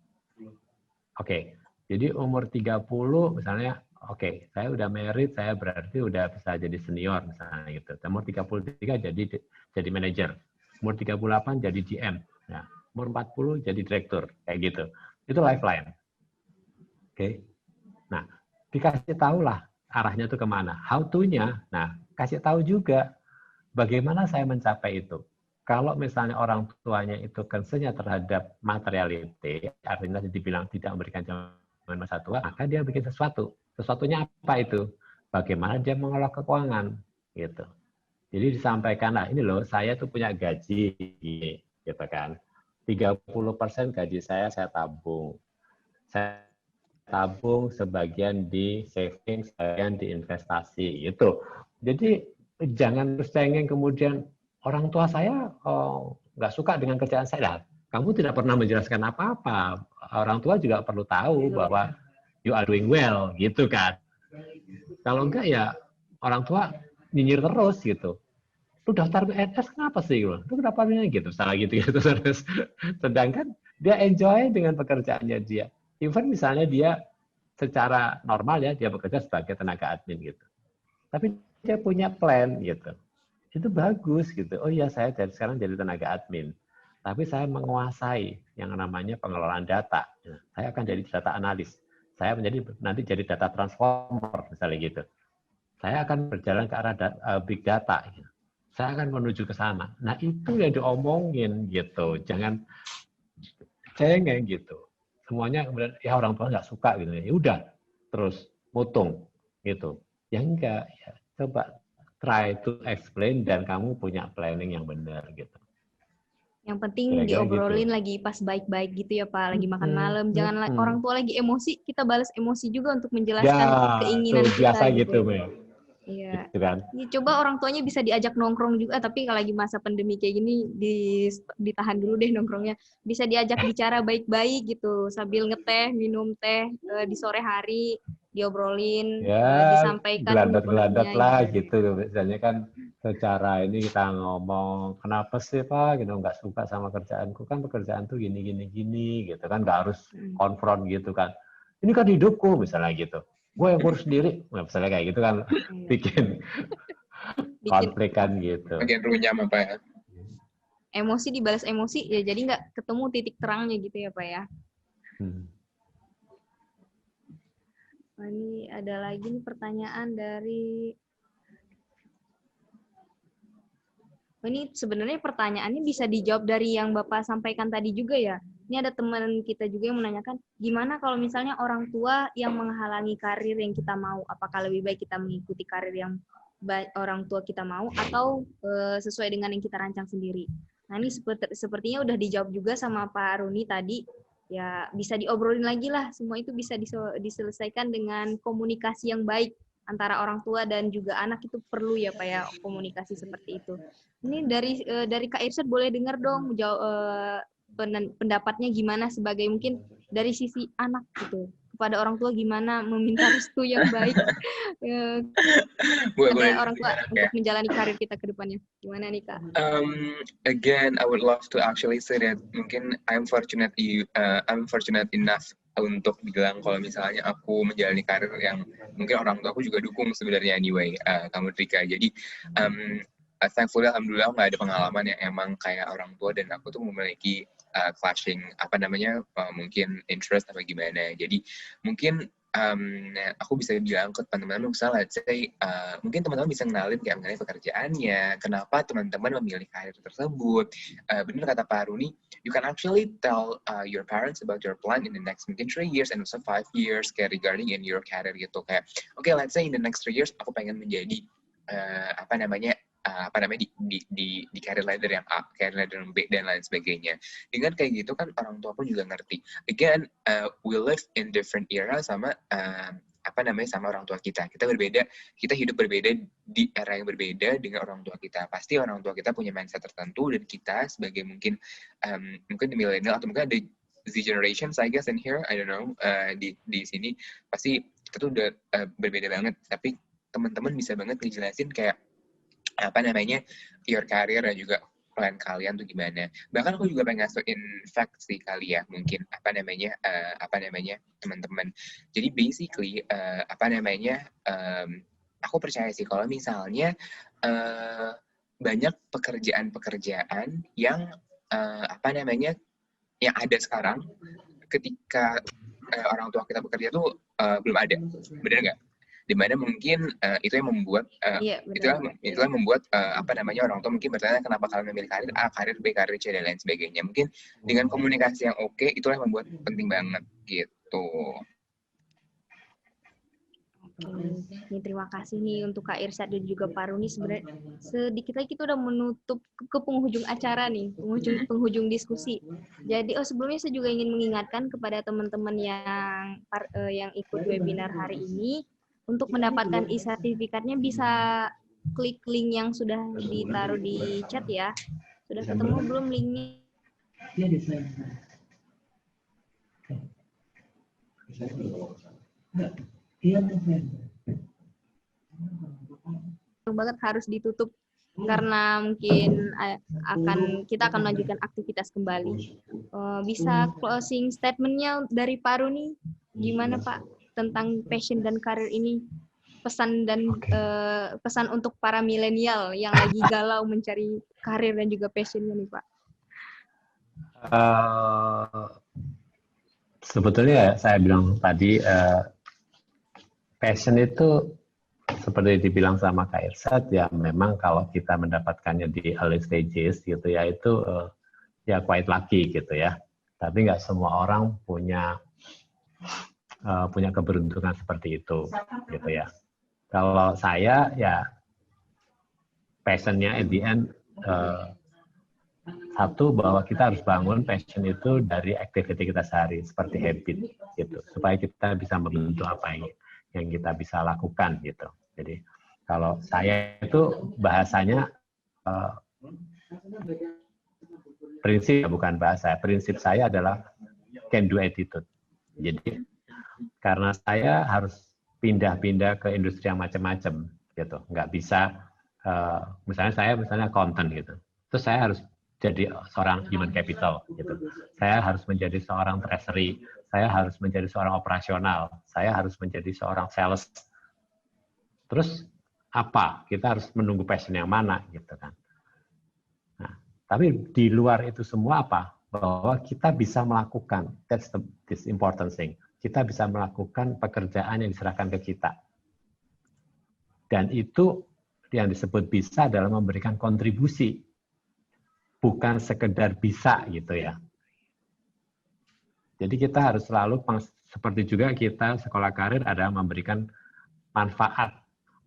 Oke. Jadi umur 30 misalnya, oke, saya udah married, saya berarti udah bisa jadi senior misalnya gitu. Umur 33 jadi manajer. Umur 38 jadi GM. Nah, umur 40 jadi direktur, kayak gitu. Itu lifeline. Oke. Nah, dikasih tahu lah arahnya itu kemana. How to-nya, nah, kasih tahu juga bagaimana saya mencapai itu. Kalau misalnya orang tuanya itu concern-nya terhadap materiality, artinya dibilang tidak memberikan jaminan masa tua, maka dia bikin sesuatu. Sesuatunya apa itu? bagaimana dia mengelola keuangan gitu. Jadi disampaikan, nah ini loh saya tuh punya gaji gitu kan. 30% gaji saya tabung. Saya tabung sebagian di saving, sebagian di investasi gitu. Jadi jangan terus cengeng kemudian orang tua saya nggak suka dengan kerjaan saya. Kamu tidak pernah menjelaskan apa-apa. Orang tua juga perlu tahu bahwa you are doing well gitu kan. Kalau enggak ya orang tua nyinyir terus gitu. Lu daftar PNS kenapa sih? Lu kenapa gitu? Salah gitu. Terus. Sedangkan dia enjoy dengan pekerjaannya dia. Even misalnya dia secara normal ya dia bekerja sebagai tenaga admin gitu. Tapi dia punya plan gitu. Itu bagus gitu. Oh iya saya sekarang jadi tenaga admin. Tapi saya menguasai yang namanya pengelolaan data. Saya akan jadi data analis. Saya nanti jadi data transformer misalnya gitu. Saya akan berjalan ke arah big data. Gitu. Saya akan menuju ke sana. Nah itu yang diomongin gitu. Jangan cengeng gitu. Semuanya kemudian ya orang tua nggak suka gitu. Ya udah terus mutung gitu. Ya enggak. Ya, coba try to explain dan kamu punya planning yang benar gitu. Yang penting Kira-kira diobrolin gitu. lagi pas baik-baik gitu ya Pak, lagi makan malam. Jangan orang tua lagi emosi, kita balas emosi juga untuk menjelaskan keinginan tuh, kita biasa gitu. Iya. Gitu kan. Ya, coba orang tuanya bisa diajak nongkrong juga, tapi kalau lagi masa pandemi kayak gini ditahan dulu deh nongkrongnya. Bisa diajak bicara baik-baik gitu, sambil ngeteh, minum teh di sore hari, diobrolin, disampaikan geladat-geladat unek-uneknya lah gitu. gitu. Misalnya kan secara ini kita ngomong, kenapa sih Pak gitu nggak suka sama kerjaanku, kan pekerjaan tuh gini gitu kan, nggak harus konfront gitu kan. Ini kan hidupku misalnya gitu. Gue yang ngurus sendiri, misalnya kayak gitu kan, bikin konflik kan gitu. Bagian runyam apa ya? Emosi dibalas emosi, ya jadi nggak ketemu titik terangnya gitu ya Pak ya. Nah, ini ada lagi nih pertanyaan dari... Ini sebenarnya pertanyaannya bisa dijawab dari yang Bapak sampaikan tadi juga ya. Ini ada teman kita juga yang menanyakan, gimana kalau misalnya orang tua yang menghalangi karir yang kita mau? Apakah lebih baik kita mengikuti karir yang orang tua kita mau atau sesuai dengan yang kita rancang sendiri? Nah ini sepertinya udah dijawab juga sama Pak Runi tadi. Ya bisa diobrolin lagi lah. Semua itu bisa diselesaikan dengan komunikasi yang baik antara orang tua dan juga anak. Itu perlu ya Pak ya, komunikasi seperti itu. Ini dari Kak Irsyad boleh dengar dong pendapatnya gimana sebagai mungkin dari sisi anak gitu, kepada orang tua gimana meminta restu yang baik kepada orang tua untuk menjalani karir kita ke depannya. Gimana nih Kak? Again, I would love to actually say that mungkin I'm fortunate enough untuk bilang kalau misalnya aku menjalani karir yang mungkin orang tua aku juga dukung sebenarnya anyway, kamu Trika. Jadi thankfully alhamdulillah nggak ada pengalaman yang emang kayak orang tua dan aku tuh memiliki clashing mungkin interest apa gimana. Jadi mungkin aku bisa bilang ke teman-teman misalnya let's say mungkin teman-teman bisa kenalin kayak mengenai pekerjaannya, kenapa teman-teman memilih karir tersebut. Benar kata Pak Runi, you can actually tell your parents about your plan in the next mungkin 3 years and also 5 years kayak regarding in your career gitu, kayak okay, let's say in the next 3 years aku pengen menjadi di career ladder yang A, career ladder yang B dan lain sebagainya. Dengan kayak gitu kan orang tua pun juga ngerti. Again, we live in different era sama sama orang tua kita. Kita berbeda, kita hidup berbeda di era yang berbeda dengan orang tua kita. Pasti orang tua kita punya mindset tertentu dan kita sebagai mungkin di millennial atau mungkin ada Z generations I guess in here, I don't know, di sini pasti kita tuh udah berbeda banget. Tapi teman-teman bisa banget ngejelasin kayak your career dan juga plan kalian tuh gimana. Bahkan aku juga pengen ngasih fact sih kali ya, mungkin teman-teman. Jadi basically aku percaya sih kalau misalnya banyak pekerjaan-pekerjaan yang yang ada sekarang ketika orang tua kita bekerja tuh belum ada, benar nggak? Dimana mungkin itu yang membuat itulah membuat orang tua mungkin bertanya kenapa kalian memilih karir A, karir B, karir C dan lain sebagainya. Mungkin dengan komunikasi yang oke, itulah yang membuat penting banget gitu. Oke, ini terima kasih nih untuk Kak Irsyad dan juga Pak Runi. Sebenarnya sedikit lagi kita udah menutup ke penghujung acara nih, penghujung diskusi. Jadi sebelumnya saya juga ingin mengingatkan kepada teman-teman yang ikut webinar hari ini, untuk mendapatkan e-sertifikatnya bisa klik link yang sudah ditaruh di chat ya. Sudah ketemu belum linknya? Banget harus ditutup karena mungkin kita akan melanjutkan aktivitas kembali. Bisa closing statement-nya dari Pak Runi, gimana Pak tentang passion dan karir ini? Pesan pesan untuk para milenial yang lagi galau mencari karir dan juga passion-nya nih Pak. Sebetulnya saya bilang tadi, passion itu seperti dibilang sama Kak Irsyad, ya memang kalau kita mendapatkannya di early stages gitu ya, itu ya quite lucky gitu ya. Tapi nggak semua orang punya keberuntungan seperti itu gitu ya. Kalau saya ya passionnya at the end, satu, bahwa kita harus bangun passion itu dari activity kita sehari, seperti habit gitu, supaya kita bisa membentuk apa yang kita bisa lakukan gitu. Jadi kalau saya itu bahasanya prinsip, bukan bahasa, prinsip saya adalah can do attitude. Jadi karena saya harus pindah-pindah ke industri yang macam-macam gitu, nggak bisa misalnya accountant gitu, terus saya harus jadi seorang human capital gitu, saya harus menjadi seorang treasury, saya harus menjadi seorang operasional, saya harus menjadi seorang sales. Terus apa? Kita harus menunggu passion yang mana gitu kan. Nah, tapi di luar itu semua apa? Bahwa kita bisa melakukan, this important thing. Kita bisa melakukan pekerjaan yang diserahkan ke kita. Dan itu yang disebut bisa adalah memberikan kontribusi. Bukan sekedar bisa gitu ya. Jadi kita harus selalu, seperti juga kita sekolah karir, adalah memberikan manfaat,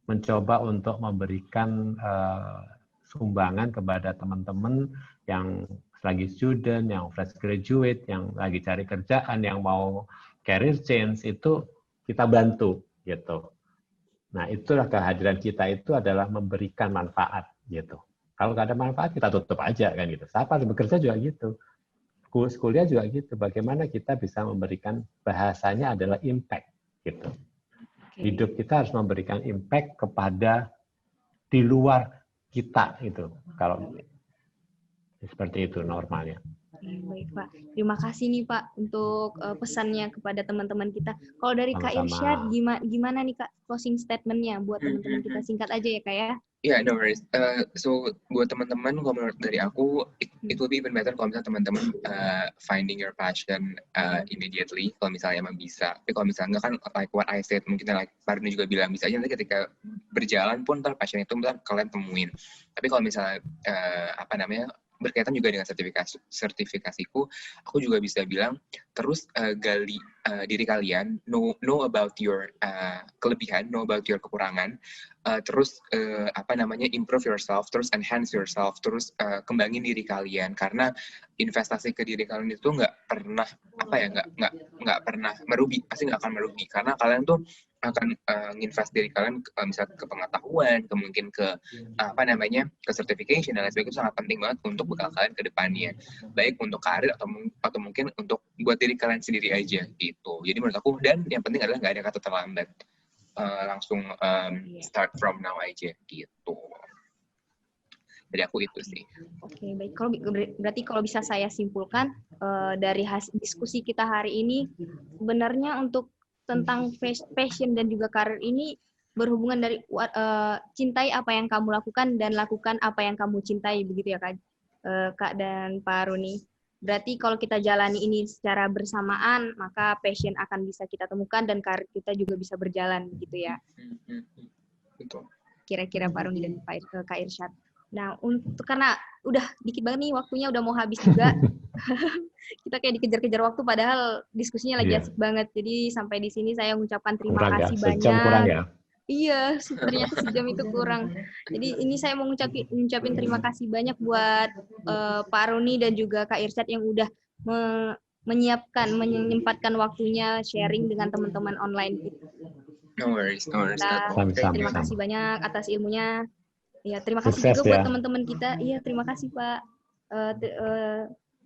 mencoba untuk memberikan sumbangan kepada teman-teman yang lagi student, yang fresh graduate, yang lagi cari kerjaan, yang mau career change, itu kita bantu gitu. Nah, itulah kehadiran kita itu adalah memberikan manfaat gitu. Kalau nggak ada manfaat kita tutup aja kan gitu. Siapa bekerja juga gitu. Kuliah juga gitu. Bagaimana kita bisa memberikan, bahasanya adalah impact gitu. Hidup kita harus memberikan impact kepada di luar kita itu. Kalau seperti itu normalnya. Baik Pak, terima kasih nih Pak untuk pesannya kepada teman-teman kita. Kalau dari Kak Irsyad, gimana nih Kak closing statement-nya buat teman-teman kita? Singkat aja ya Kak ya. Yeah, no worries. So buat teman-teman, kalau menurut dari aku, it will be even better kalau misalnya teman-teman finding your passion immediately, kalau misalnya emang bisa. Tapi kalau misalnya kan, like what I said, mungkin like Pak Runi juga bilang, bisa aja nanti ketika berjalan pun ntar passion itu ntar kalian temuin. Tapi kalau misalnya berkaitan juga dengan sertifikasiku, aku juga bisa bilang terus gali diri kalian, know about your kelebihan, know about your kekurangan, terus improve yourself, terus enhance yourself, terus kembangin diri kalian, karena investasi ke diri kalian itu nggak pernah nggak pernah merugi, pasti nggak akan merugi, karena kalian tuh akan nginvest diri kalian misalnya ke pengetahuan, mungkin ke ke certification dan lain sebagainya. Itu sangat penting banget untuk bekal kalian ke depannya, baik untuk karir atau mungkin untuk buat diri kalian sendiri aja gitu. Jadi menurut aku, dan yang penting adalah nggak ada kata terlambat, langsung start from now aja gitu. Jadi aku itu sih. Oke, baik. Berarti kalau bisa saya simpulkan dari hasil diskusi kita hari ini, sebenarnya untuk tentang passion dan juga karir ini berhubungan dari cintai apa yang kamu lakukan dan lakukan apa yang kamu cintai, begitu ya Kak dan Pak Runi. Berarti kalau kita jalani ini secara bersamaan, maka passion akan bisa kita temukan dan karir kita juga bisa berjalan, begitu ya. Betul. Kira-kira Pak Runi dan Kak Irsyad. Nah, karena udah dikit banget nih waktunya, udah mau habis juga. Kita kayak dikejar-kejar waktu padahal diskusinya lagi asik banget. Jadi sampai di sini saya mengucapkan terima kasih banyak. Sejam kurang ya? Iya, ternyata sejam itu kurang. Jadi ini saya mau ngucapin terima kasih banyak buat Pak Roni dan juga Kak Irsyad yang udah menyempatkan waktunya sharing dengan teman-teman online kita. No worries. Terima kasih banyak atas ilmunya. Ya, terima kasih juga buat teman-teman kita. Iya, terima kasih Pak.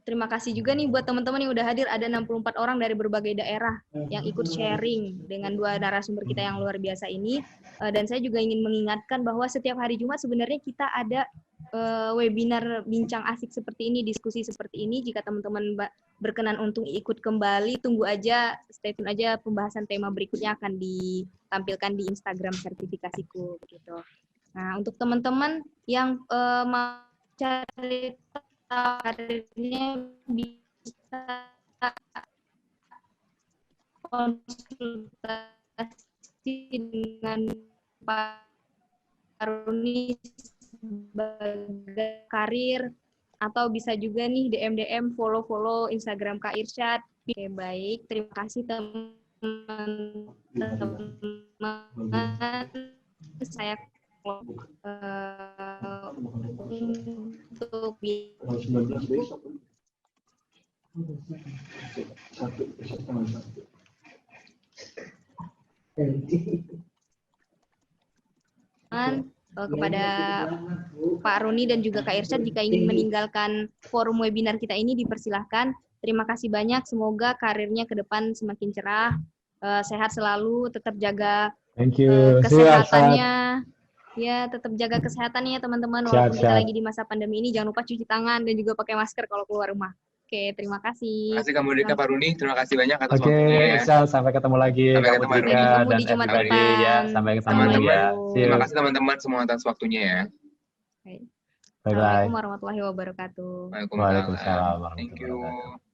Terima kasih juga nih buat teman-teman yang udah hadir. Ada 64 orang dari berbagai daerah yang ikut sharing dengan 2 narasumber kita yang luar biasa ini. Dan saya juga ingin mengingatkan bahwa setiap hari Jumat sebenarnya kita ada webinar bincang asik seperti ini, diskusi seperti ini. Jika teman-teman berkenan untuk ikut kembali, tunggu aja, stay tune aja, pembahasan tema berikutnya akan ditampilkan di Instagram sertifikasiku gitu. Nah, untuk teman-teman yang mau cari karirnya bisa konsultasi dengan Pak Roni sebagai karir, atau bisa juga nih DM follow Instagram Kak Irsyad. Oke, baik, terima kasih teman-teman. Saya untuk kepada Pak Roni dan juga Kak Irsyad, jika ingin meninggalkan forum webinar kita ini dipersilahkan. Terima kasih banyak, semoga karirnya ke depan semakin cerah, sehat selalu, tetap jaga kesehatannya. Ya, tetap jaga kesehatannya teman-teman, walaupun kita lagi di masa pandemi ini. Jangan lupa cuci tangan dan juga pakai masker kalau keluar rumah. Oke, terima kasih. Terima kasih Kamu Dika, Pak Roni. Terima kasih banyak atas waktunya. Oke, sampai ketemu lagi. Sampai ketemu dan di Jumat depan. Ya, sampai ketemu lagi ya. Terima kasih teman-teman semua atas waktunya ya. Assalamualaikum warahmatullahi wabarakatuh. Waalaikumsalam. Thank you.